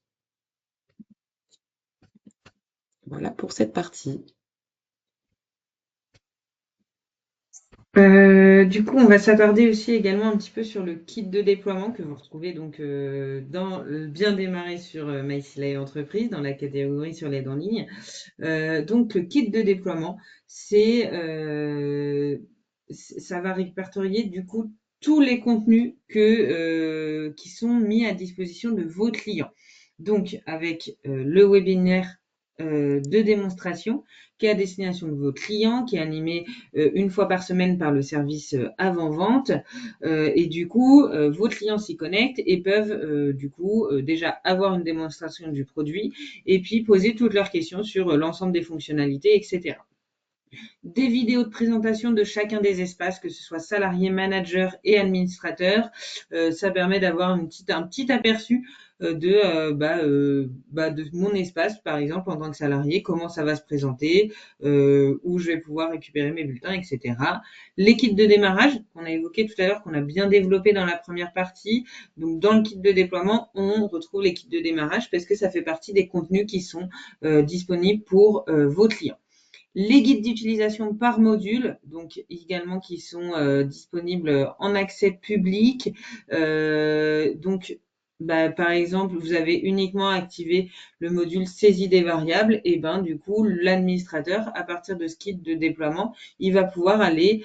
Voilà pour cette partie. Du coup, on va s'attarder aussi également un petit peu sur le kit de déploiement que vous retrouvez donc dans bien démarré sur MySilay Entreprise dans la catégorie sur l'aide en ligne. Donc le kit de déploiement, ça va répertorier du coup tous les contenus qui sont mis à disposition de vos clients. Donc avec le webinaire de démonstration qui est à destination de vos clients, qui est animé une fois par semaine par le service avant-vente. Et du coup, vos clients s'y connectent et peuvent du coup déjà avoir une démonstration du produit et puis poser toutes leurs questions sur l'ensemble des fonctionnalités, etc. Des vidéos de présentation de chacun des espaces, que ce soit salarié, manager et administrateur. Ça permet d'avoir un petit aperçu de mon espace, par exemple, en tant que salarié, comment ça va se présenter, où je vais pouvoir récupérer mes bulletins, etc. Les kits de démarrage, qu'on a évoqué tout à l'heure, qu'on a bien développé dans la première partie. Donc, dans le kit de déploiement, on retrouve les kits de démarrage parce que ça fait partie des contenus qui sont disponibles pour vos clients. Les guides d'utilisation par module, donc également qui sont disponibles en accès public. Donc, par exemple, vous avez uniquement activé le module saisie des variables, et du coup, l'administrateur, à partir de ce kit de déploiement, il va pouvoir aller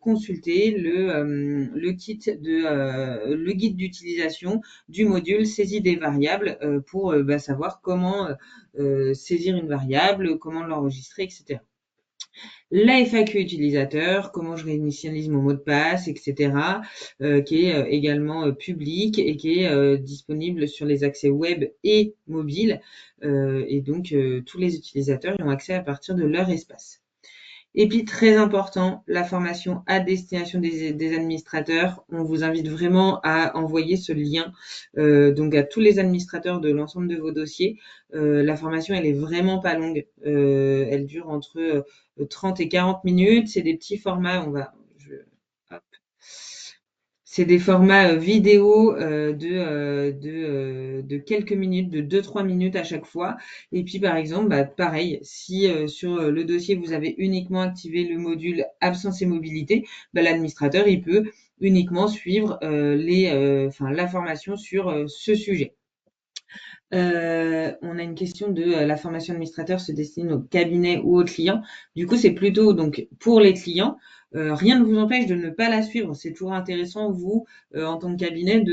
consulter le guide d'utilisation du module saisie des variables pour savoir comment saisir une variable, comment l'enregistrer, etc. La FAQ utilisateur, comment je réinitialise mon mot de passe, etc., qui est également public et qui est disponible sur les accès web et mobile. Et donc, tous les utilisateurs y ont accès à partir de leur espace. Et puis, très important, la formation à destination des administrateurs. On vous invite vraiment à envoyer ce lien donc à tous les administrateurs de l'ensemble de vos dossiers. La formation, elle est vraiment pas longue. Elle dure entre 30 et 40 minutes. C'est des petits formats. Hop. C'est des formats vidéo de quelques minutes, de 2-3 minutes à chaque fois. Et puis, par exemple, pareil, si sur le dossier, vous avez uniquement activé le module absence et mobilité, l'administrateur, il peut uniquement suivre la formation sur ce sujet. On a une question de la formation administrateur se destine au cabinet ou aux clients. Du coup, c'est plutôt donc pour les clients. Rien ne vous empêche de ne pas la suivre. C'est toujours intéressant, vous, en tant que cabinet,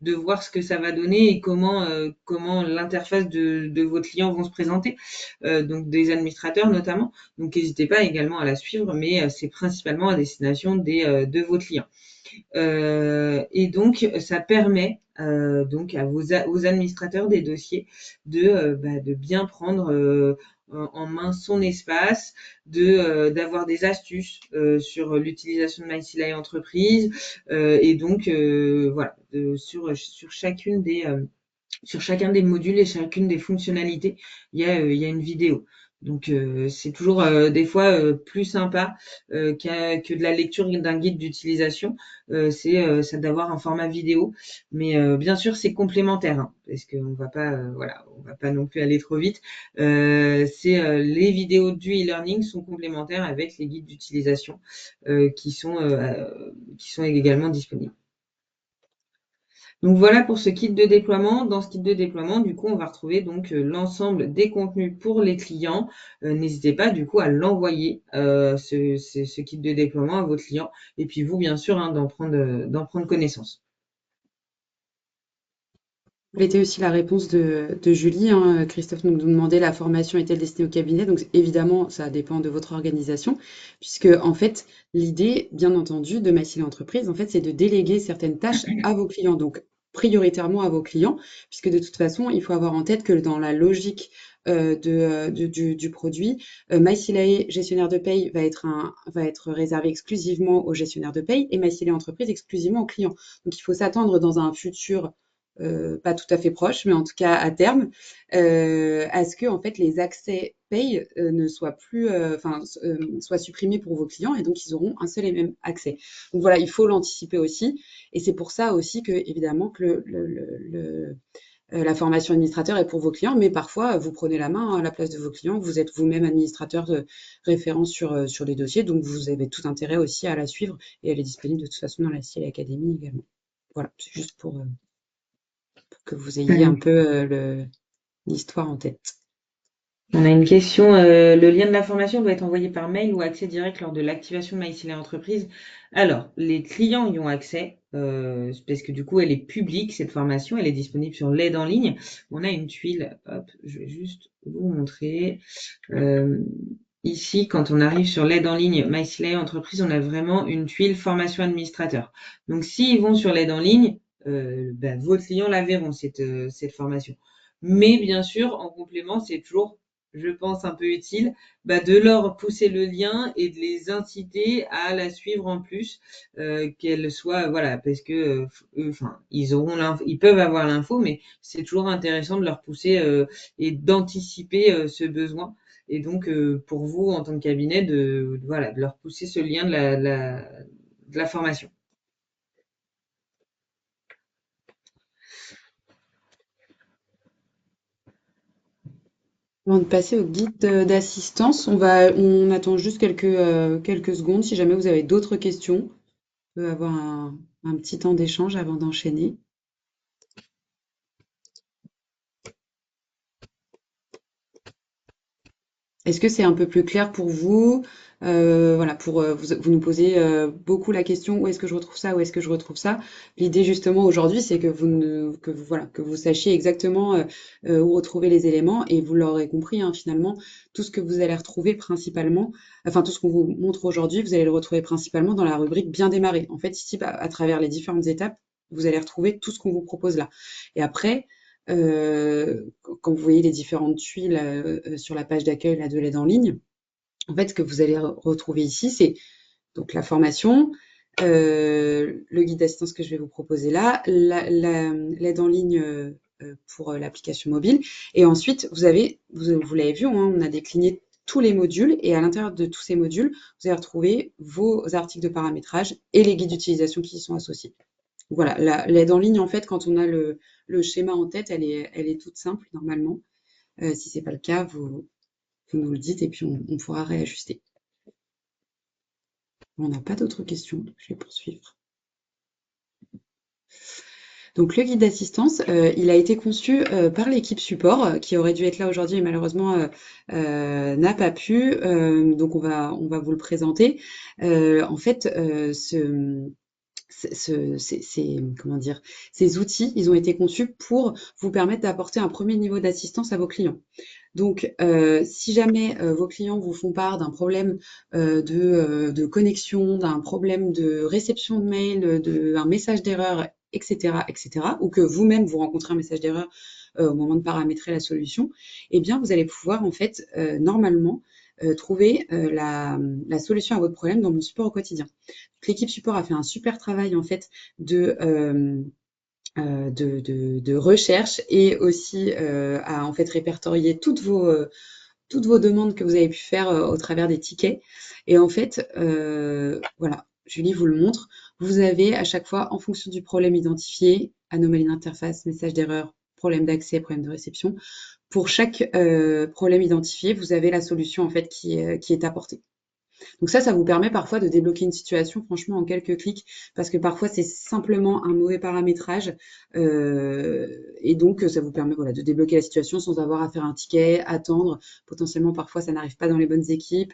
de voir ce que ça va donner et comment l'interface de vos clients vont se présenter, donc des administrateurs notamment. Donc n'hésitez pas également à la suivre, mais c'est principalement à destination de vos clients. Et donc, ça permet donc aux administrateurs des dossiers de bien prendre en main son espace, d'avoir des astuces sur l'utilisation de MyCLI entreprise et donc voilà sur sur chacun des modules et chacune des fonctionnalités, il y a une vidéo. Donc c'est toujours des fois plus sympa que de la lecture d'un guide d'utilisation. C'est d'avoir un format vidéo, mais bien sûr c'est complémentaire, hein, parce qu'on va pas voilà, on va pas non plus aller trop vite. Les vidéos du e-learning sont complémentaires avec les guides d'utilisation qui sont également disponibles. Donc voilà pour ce kit de déploiement. Dans ce kit de déploiement, du coup, on va retrouver donc l'ensemble des contenus pour les clients. N'hésitez pas du coup à l'envoyer ce kit de déploiement à vos clients et puis vous, bien sûr, hein, d'en prendre connaissance. C'était aussi la réponse de Julie, hein. Christophe nous demandait la formation est-elle destinée au cabinet? Donc évidemment, ça dépend de votre organisation, puisque en fait, l'idée, bien entendu, de Massila Entreprise, en fait, c'est de déléguer certaines tâches à vos clients, donc prioritairement à vos clients, puisque de toute façon, il faut avoir en tête que dans la logique du produit, MySilae gestionnaire de paye va être réservé exclusivement aux gestionnaires de paye et MySilae Entreprise exclusivement aux clients. Donc il faut s'attendre dans un futur pas tout à fait proche, mais en tout cas à terme, à ce que en fait les accès paye ne soient plus, soient supprimés pour vos clients et donc ils auront un seul et même accès. Donc voilà, il faut l'anticiper aussi, et c'est pour ça aussi que évidemment que la formation administrateur est pour vos clients, mais parfois vous prenez la main à la place de vos clients, vous êtes vous-même administrateur de référence sur les dossiers, donc vous avez tout intérêt aussi à la suivre et elle est disponible de toute façon dans la CIL Academy également. Voilà, c'est juste pour que vous ayez un peu l'histoire en tête. On a une question. Le lien de la formation doit être envoyé par mail ou accès direct lors de l'activation de MySilae Entreprise. Alors, les clients y ont accès parce que du coup, elle est publique, cette formation. Elle est disponible sur l'aide en ligne. On a une tuile. Hop, je vais juste vous montrer. Euh, Ici, quand on arrive sur l'aide en ligne MySilae Entreprise, on a vraiment une tuile formation administrateur. Donc, s'ils vont sur l'aide en ligne, vos clients la verront, cette formation. Mais bien sûr, en complément, c'est toujours, je pense, un peu utile de leur pousser le lien et de les inciter à la suivre en plus, qu'elle soit, voilà, parce que enfin, ils peuvent avoir l'info, mais c'est toujours intéressant de leur pousser et d'anticiper ce besoin. Et donc, pour vous, en tant que cabinet, voilà, de leur pousser ce lien de la formation. Avant de passer au guide d'assistance, on attend juste quelques secondes. Si jamais vous avez d'autres questions, on peut avoir un petit temps d'échange avant d'enchaîner. Est-ce que c'est un peu plus clair pour vous? Voilà, vous nous posez beaucoup la question où est-ce que je retrouve ça, où est-ce que je retrouve ça? L'idée justement aujourd'hui, c'est que voilà, que vous sachiez exactement où retrouver les éléments et vous l'aurez compris, hein, finalement, tout ce que vous allez retrouver principalement, enfin tout ce qu'on vous montre aujourd'hui, vous allez le retrouver principalement dans la rubrique bien démarrer. En fait, ici, à travers les différentes étapes, vous allez retrouver tout ce qu'on vous propose là. Et après, quand vous voyez les différentes tuiles sur la page d'accueil de l'aide en ligne, en fait, ce que vous allez retrouver ici, c'est donc la formation, le guide d'assistance que je vais vous proposer là, l'aide en ligne pour l'application mobile. Et ensuite, vous l'avez vu, hein, on a décliné tous les modules et à l'intérieur de tous ces modules, vous allez retrouver vos articles de paramétrage et les guides d'utilisation qui y sont associés. Voilà, l'aide en ligne, en fait, quand on a le schéma en tête, elle est toute simple normalement. Si c'est pas le cas, vous nous le dites et puis on pourra réajuster. On n'a pas d'autres questions, donc je vais poursuivre. Donc le guide d'assistance, il a été conçu par l'équipe support qui aurait dû être là aujourd'hui et malheureusement n'a pas pu. Donc on va vous le présenter. En fait, comment dire, ces outils, ils ont été conçus pour vous permettre d'apporter un premier niveau d'assistance à vos clients. Donc, si jamais vos clients vous font part d'un problème de connexion, d'un problème de réception de mail, d'un message d'erreur, etc., etc., ou que vous-même vous rencontrez un message d'erreur au moment de paramétrer la solution, eh bien, vous allez pouvoir en fait normalement trouver la solution à votre problème dans mon support au quotidien. L'équipe support a fait un super travail en fait de recherche et aussi à en fait répertorier toutes vos demandes que vous avez pu faire au travers des tickets. Et en fait, voilà, Julie vous le montre. Vous avez à chaque fois, en fonction du problème identifié, anomalie d'interface, message d'erreur, problème d'accès, problème de réception, pour chaque problème identifié, vous avez la solution en fait qui est apportée. Donc ça vous permet parfois de débloquer une situation, franchement, en quelques clics, parce que parfois c'est simplement un mauvais paramétrage, et donc ça vous permet voilà, de débloquer la situation sans avoir à faire un ticket, attendre. Potentiellement, parfois, ça n'arrive pas dans les bonnes équipes.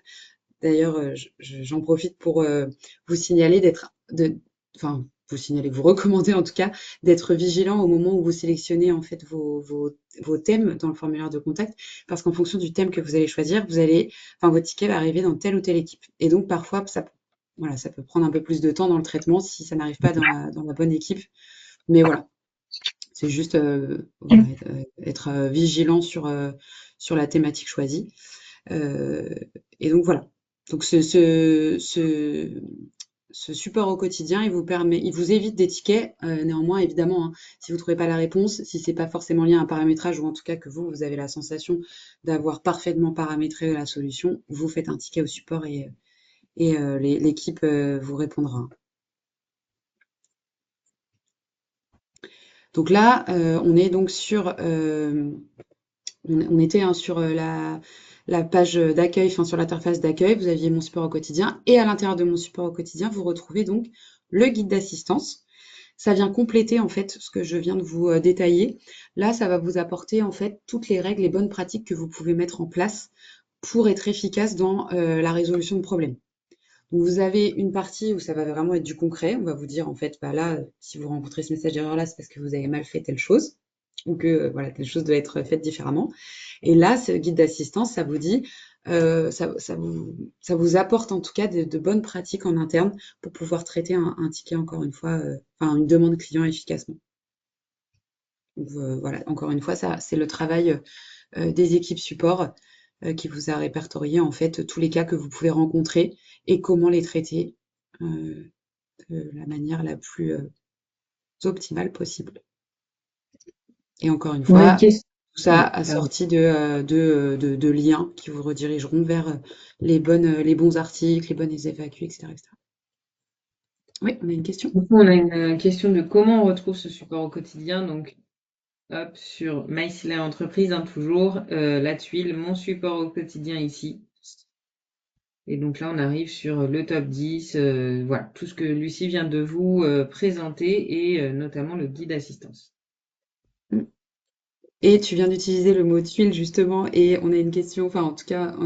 D'ailleurs, j'en profite pour vous signaler enfin, vous signaler, vous recommander en tout cas d'être vigilant au moment où vous sélectionnez en fait vos thèmes dans le formulaire de contact, parce qu'en fonction du thème que vous allez choisir, enfin, votre ticket va arriver dans telle ou telle équipe. Et donc parfois, voilà, ça peut prendre un peu plus de temps dans le traitement si ça n'arrive pas dans la bonne équipe. Mais voilà, c'est juste voilà, être vigilant sur la thématique choisie. Euh, et donc voilà. Donc ce support au quotidien, il vous évite des tickets. Néanmoins, évidemment, hein, si vous ne trouvez pas la réponse, si c'est pas forcément lié à un paramétrage, ou en tout cas que vous avez la sensation d'avoir parfaitement paramétré la solution, vous faites un ticket au support et l'équipe vous répondra. Donc là, on est donc on était hein, sur la page d'accueil, enfin sur l'interface d'accueil, vous aviez mon support au quotidien et à l'intérieur de mon support au quotidien, vous retrouvez donc le guide d'assistance. Ça vient compléter en fait ce que je viens de vous détailler. Là, ça va vous apporter en fait toutes les règles et bonnes pratiques que vous pouvez mettre en place pour être efficace dans la résolution de problèmes. Donc vous avez une partie où ça va vraiment être du concret. On va vous dire en fait, bah là, si vous rencontrez ce message d'erreur là, c'est parce que vous avez mal fait telle chose ou que voilà, telle chose doit être faite différemment. Et là, ce guide d'assistance, ça vous dit, ça vous apporte en tout cas de bonnes pratiques en interne pour pouvoir traiter un ticket encore une fois, enfin une demande client efficacement. Donc, voilà, encore une fois, ça c'est le travail des équipes support qui vous a répertorié en fait tous les cas que vous pouvez rencontrer et comment les traiter euh, de la manière la plus optimale possible. Et encore une On a une fois, question. tout ça Oui, pardon. assorti de liens qui vous redirigeront vers les bons articles, les bonnes FAQ, etc., etc. Oui, on a une question. Du coup, on a une question de comment on retrouve ce support au quotidien. Donc, hop, sur MySQL Entreprise, hein, toujours, la tuile, mon support au quotidien ici. Et donc là, on arrive sur le top 10, voilà, tout ce que Lucie vient de vous présenter et notamment le guide assistance. Et tu viens d'utiliser le mot tuile justement, et on a une question, enfin en tout cas,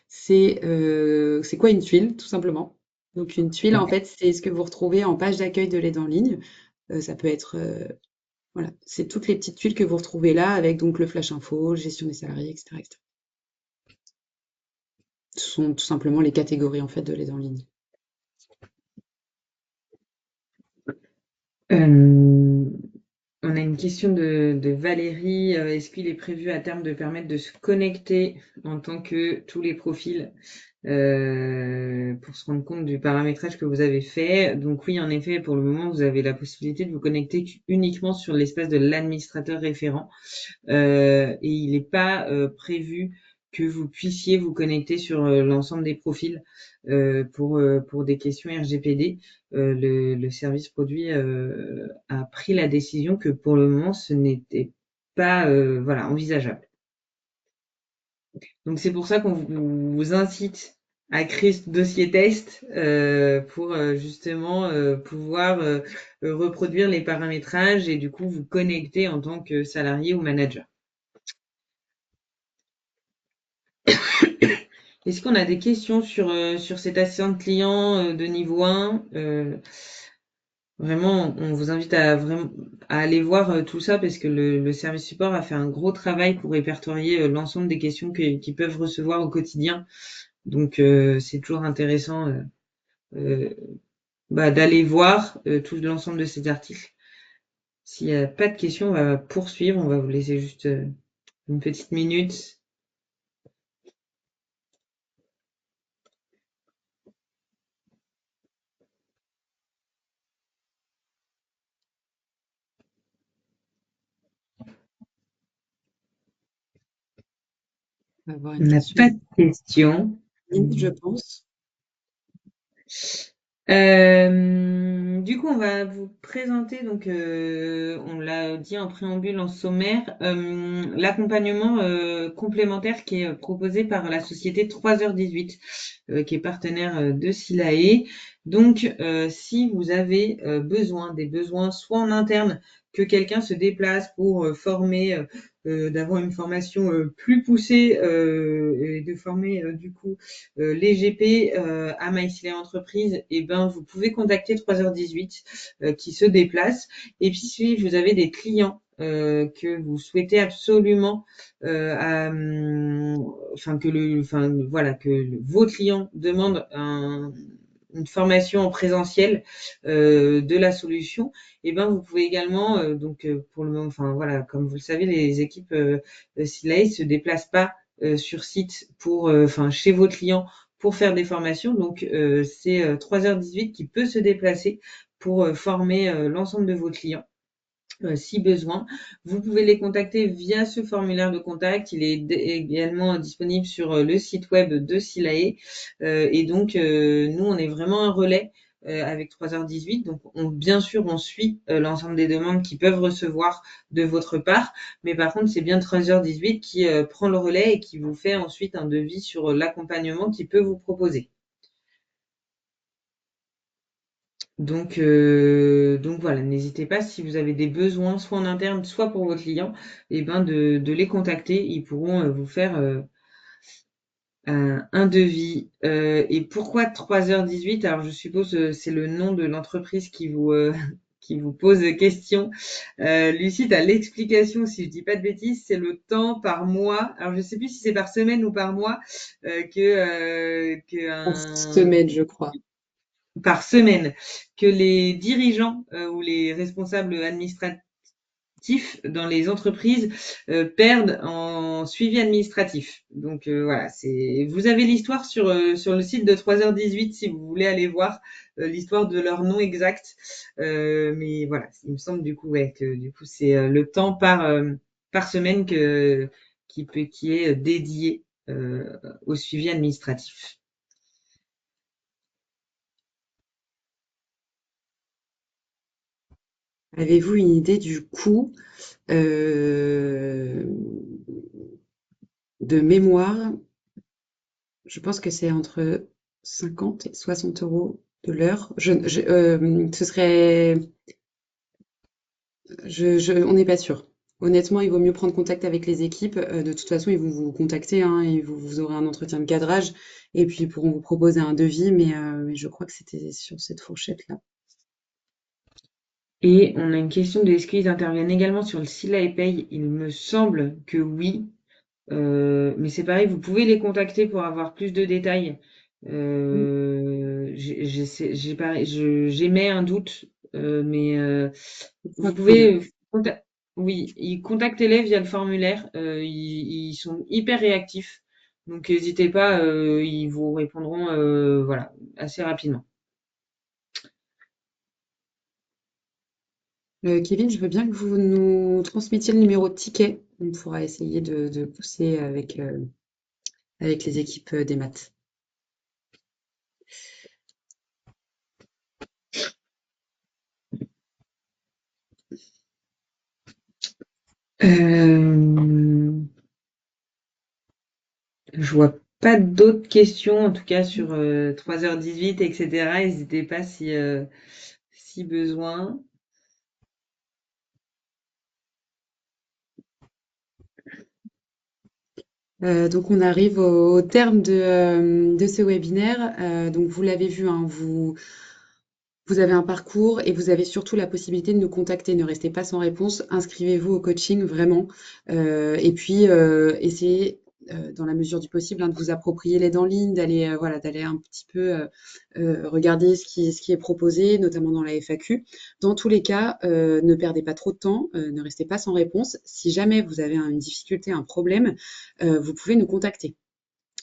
c'est quoi une tuile, tout simplement. Donc une tuile, en fait, c'est ce que vous retrouvez en page d'accueil de l'aide en ligne. Ça peut être, voilà, c'est toutes les petites tuiles que vous retrouvez là, avec donc le flash info, gestion des salariés, etc., etc. Ce sont tout simplement les catégories en fait de l'aide en ligne. Euh, on a une question de Valérie. Est-ce qu'il est prévu à terme de permettre de se connecter en tant que tous les profils pour se rendre compte du paramétrage que vous avez fait? Donc oui, en effet, pour le moment, vous avez la possibilité de vous connecter uniquement sur l'espace de l'administrateur référent. Et il n'est pas prévu que vous puissiez vous connecter sur l'ensemble des profils pour des questions RGPD. Le service produit a pris la décision que pour le moment, ce n'était pas voilà, envisageable. Donc c'est pour ça qu'on vous incite à créer ce dossier test pour justement pouvoir reproduire les paramétrages et du coup vous connecter en tant que salarié ou manager. Est-ce qu'on a des questions sur, sur cet assistant client de niveau 1 Vraiment, on vous invite à aller voir tout ça parce que le service support a fait un gros travail pour répertorier l'ensemble des questions qu'ils peuvent recevoir au quotidien. Donc, c'est toujours intéressant euh, d'aller voir tout l'ensemble de ces articles. S'il n'y a pas de questions, on va poursuivre. On va vous laisser juste une petite minute. On va avoir On une n'a question pas de questions. je pense. Du coup, on va vous présenter, donc on l'a dit en préambule, en sommaire, l'accompagnement complémentaire qui est proposé par la société 3h18, qui est partenaire de Silae. Donc, si vous avez des besoins soit en interne, que quelqu'un se déplace pour former, d'avoir une formation plus poussée et de former du coup les GP à MySilae Entreprise, et ben vous pouvez contacter 3h18 qui se déplace. Et puis si vous avez des clients que vous souhaitez absolument voilà, que vos clients demandent une formation en présentiel de la solution, et ben vous pouvez également pour le moment, enfin voilà, comme vous le savez, les équipes Silae se déplacent pas sur site chez vos clients pour faire des formations. Donc c'est 3h18 qui peut se déplacer pour former l'ensemble de vos clients si besoin. Vous pouvez les contacter via ce formulaire de contact. Il est également disponible sur le site web de Silae. Et donc, nous, on est vraiment un relais avec 3h18. Donc, bien sûr, on suit l'ensemble des demandes qu'ils peuvent recevoir de votre part. Mais par contre, c'est bien 3h18 qui prend le relais et qui vous fait ensuite un devis sur l'accompagnement qu'il peut vous proposer. Donc voilà, n'hésitez pas si vous avez des besoins, soit en interne, soit pour vos clients, et ben de les contacter. Ils pourront vous faire un devis. Et pourquoi 3h18? Alors je suppose c'est le nom de l'entreprise qui vous qui vous pose question. Lucie, tu as l'explication, si je dis pas de bêtises, c'est le temps par mois. Alors je sais plus si c'est par semaine ou par mois que Par un semaine, je crois. par semaine que les dirigeants ou les responsables administratifs dans les entreprises perdent en suivi administratif. Donc voilà, vous avez l'histoire sur le site de 3h18 si vous voulez aller voir l'histoire de leur nom exact. Mais voilà, il me semble du coup ouais, que du coup c'est le temps par semaine qui est dédié au suivi administratif. Avez-vous une idée du coût euh, de mémoire? Je pense que c'est entre 50 et 60 euros de l'heure. Ce serait, on n'est pas sûr. Honnêtement, il vaut mieux prendre contact avec les équipes. De toute façon, ils vont vous contacter, hein, et vous aurez un entretien de cadrage et puis ils pourront vous proposer un devis, mais je crois que c'était sur cette fourchette-là. Et on a une question de est-ce qu'ils interviennent également sur le SILA et Pay? Il me semble que oui. Mais c'est pareil, vous pouvez les contacter pour avoir plus de détails. Mm. J'émets un doute, mais Pas vous de problème. pouvez, oui, contactez-les via le formulaire. Ils sont hyper réactifs, donc n'hésitez pas, ils vous répondront, voilà, assez rapidement. Kevin, je veux bien que vous nous transmettiez le numéro de ticket. On pourra essayer de pousser avec les équipes des maths. Euh, Je vois pas d'autres questions, en tout cas sur 3h18, etc. N'hésitez pas si besoin. Donc on arrive au terme de ce webinaire. Donc vous l'avez vu, hein, Vous avez un parcours et vous avez surtout la possibilité de nous contacter. Ne restez pas sans réponse. Inscrivez-vous au coaching vraiment. Et puis essayez, dans la mesure du possible, hein, de vous approprier l'aide en ligne, d'aller voilà, d'aller un petit peu regarder ce qui est proposé, notamment dans la FAQ. Dans tous les cas, ne perdez pas trop de temps, ne restez pas sans réponse. Si jamais vous avez une difficulté, un problème, vous pouvez nous contacter.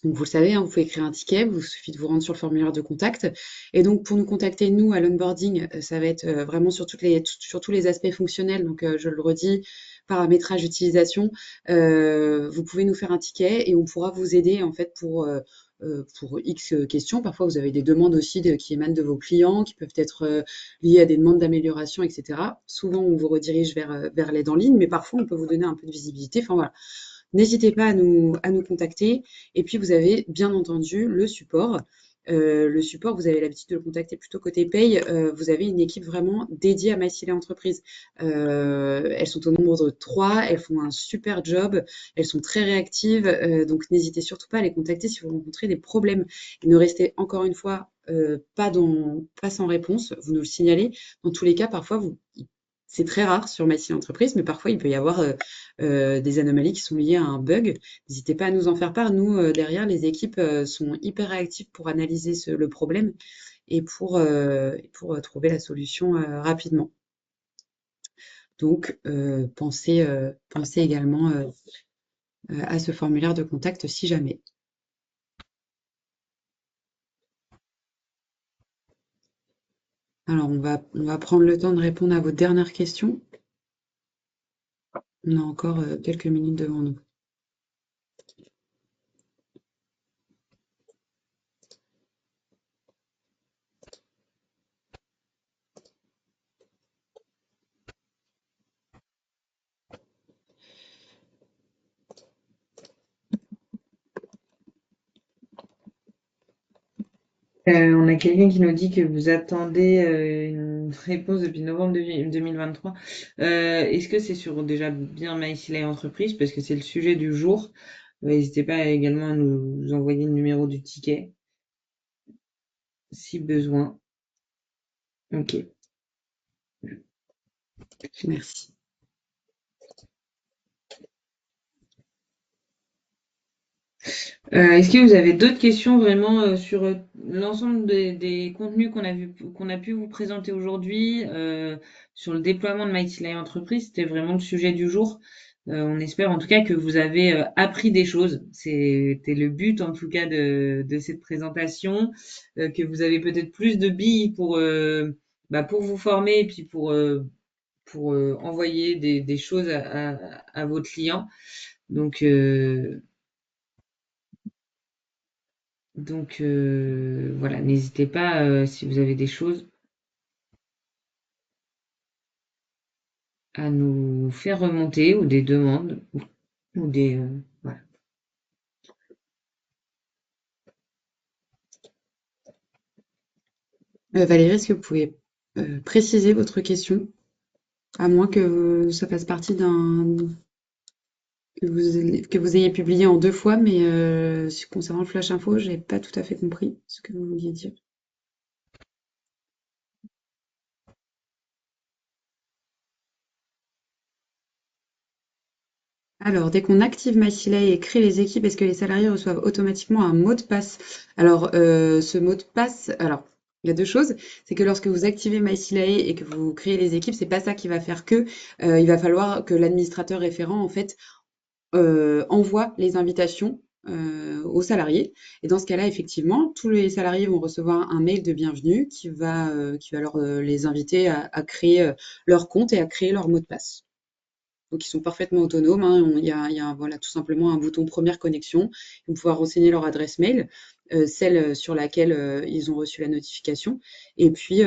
Donc vous le savez, hein, vous pouvez écrire un ticket, il vous suffit de vous rendre sur le formulaire de contact. Et donc pour nous contacter, nous, à l'onboarding, ça va être vraiment sur tous les aspects fonctionnels. Donc je le redis, paramétrage, utilisation. Vous pouvez nous faire un ticket et on pourra vous aider en fait pour X questions. Parfois, vous avez des demandes aussi qui émanent de vos clients, qui peuvent être liées à des demandes d'amélioration, etc. Souvent, on vous redirige vers l'aide en ligne, mais parfois, on peut vous donner un peu de visibilité. Enfin voilà, n'hésitez pas à nous contacter. Et puis, vous avez bien entendu le support. Le support, vous avez l'habitude de le contacter plutôt côté paye. Vous avez une équipe vraiment dédiée à MySiley Entreprise. Elles sont au nombre de 3, elles font un super job, elles sont très réactives. Donc, n'hésitez surtout pas à les contacter si vous rencontrez des problèmes. Et ne restez encore une fois pas sans réponse. Vous nous le signalez. Dans tous les cas, parfois, c'est très rare sur MySiley Entreprise, mais parfois il peut y avoir des anomalies qui sont liées à un bug. N'hésitez pas à nous en faire part. Nous, derrière, les équipes sont hyper réactives pour analyser le problème et pour trouver la solution rapidement. Donc, pensez également à ce formulaire de contact si jamais. Alors, on va prendre le temps de répondre à vos dernières questions. On a encore quelques minutes devant nous. On a quelqu'un qui nous dit que vous attendez une réponse depuis novembre 2023. Est-ce que c'est sur déjà bien MySiley Entreprise parce que c'est le sujet du jour? N'hésitez pas également à nous envoyer le numéro du ticket si besoin. Ok. Merci. Est-ce que vous avez d'autres questions vraiment sur l'ensemble des contenus qu'on a pu vous présenter aujourd'hui, sur le déploiement de MyTilay Entreprise? C'était vraiment le sujet du jour. On espère en tout cas que vous avez appris des choses. C'était le but en tout cas de cette présentation, que vous avez peut-être plus de billes pour vous former et puis pour envoyer des choses à vos clients. Donc, voilà, n'hésitez pas si vous avez des choses à nous faire remonter ou des demandes ou des voilà. Valérie, est-ce que vous pouvez préciser votre question, à moins que ça fasse partie que vous ayez publié en 2 fois, mais concernant le Flash Info, j'ai pas tout à fait compris ce que vous vouliez dire. Alors, dès qu'on active MySilay et crée les équipes, est-ce que les salariés reçoivent automatiquement un mot de passe? Alors, ce mot de passe, alors, il y a 2 choses. C'est que lorsque vous activez MySilay et que vous créez les équipes, c'est pas ça qui va faire que, il va falloir que l'administrateur référent, en fait, envoie les invitations aux salariés. Et dans ce cas-là, effectivement, tous les salariés vont recevoir un mail de bienvenue qui va leur les inviter à créer leur compte et à créer leur mot de passe. Donc, ils sont parfaitement autonomes, hein. Il y a voilà, tout simplement un bouton première connexion. Ils vont pouvoir renseigner leur adresse mail, celle sur laquelle ils ont reçu la notification, et puis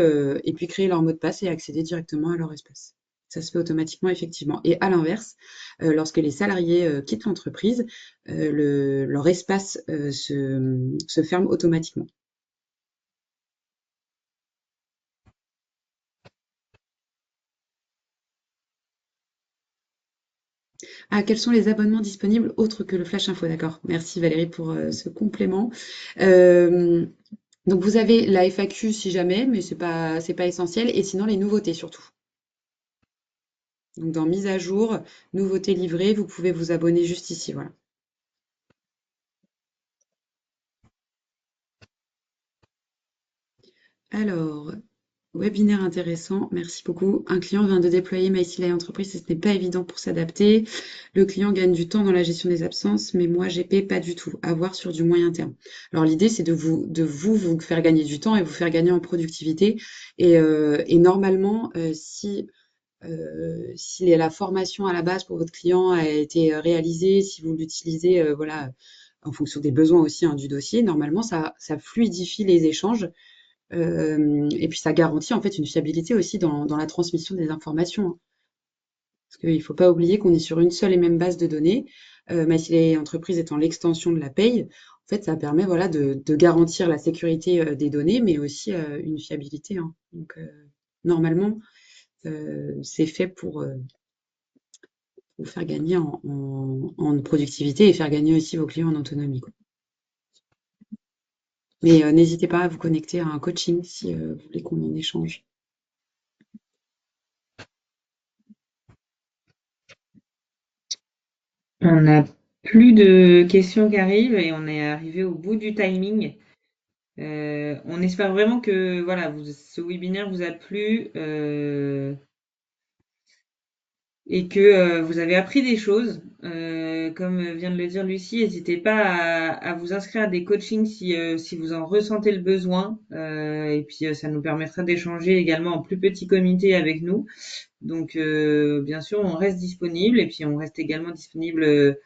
créer leur mot de passe et accéder directement à leur espace. Ça se fait automatiquement, effectivement. Et à l'inverse, lorsque les salariés quittent l'entreprise, leur espace se ferme automatiquement. Ah, quels sont les abonnements disponibles autres que le Flash Info? D'accord. Merci Valérie pour ce complément. Euh, Donc vous avez la FAQ si jamais, mais c'est pas essentiel. Et sinon les nouveautés surtout. Donc dans mise à jour, nouveautés livrées, vous pouvez vous abonner juste ici, voilà. Alors, webinaire intéressant, merci beaucoup. Un client vient de déployer MySQL Entreprise et ce n'est pas évident pour s'adapter. Le client gagne du temps dans la gestion des absences, mais moi, GP, pas du tout. À voir sur du moyen terme. Alors, l'idée, c'est vous faire gagner du temps et vous faire gagner en productivité. Et normalement, si la formation à la base pour votre client a été réalisée, si vous l'utilisez, voilà, en fonction des besoins aussi hein, du dossier, normalement, ça fluidifie les échanges et puis ça garantit en fait une fiabilité aussi dans la transmission des informations, hein. Parce qu'il ne faut pas oublier qu'on est sur une seule et même base de données. Mais si les entreprises étant l'extension de la paye, en fait, ça permet voilà, de garantir la sécurité des données, mais aussi une fiabilité, hein. Donc, normalement, c'est fait pour vous faire gagner en productivité et faire gagner aussi vos clients en autonomie, quoi. Mais n'hésitez pas à vous connecter à un coaching si vous voulez qu'on en échange. On n'a plus de questions qui arrivent et on est arrivé au bout du timing. On espère vraiment que voilà, ce webinaire vous a plu et que vous avez appris des choses. Comme vient de le dire Lucie, n'hésitez pas à vous inscrire à des coachings si vous en ressentez le besoin. Et puis ça nous permettra d'échanger également en plus petit comité avec nous. Donc bien sûr, on reste disponible et puis on reste également disponible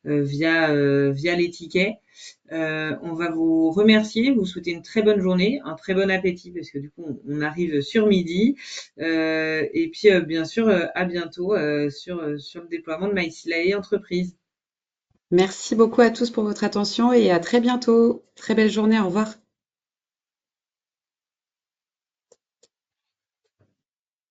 via les tickets. On va vous remercier, vous souhaiter une très bonne journée, un très bon appétit parce que du coup on arrive sur midi. Et puis bien sûr à bientôt sur le déploiement de MySilae Entreprise. Merci beaucoup à tous pour votre attention et à très bientôt. Très belle journée, au revoir.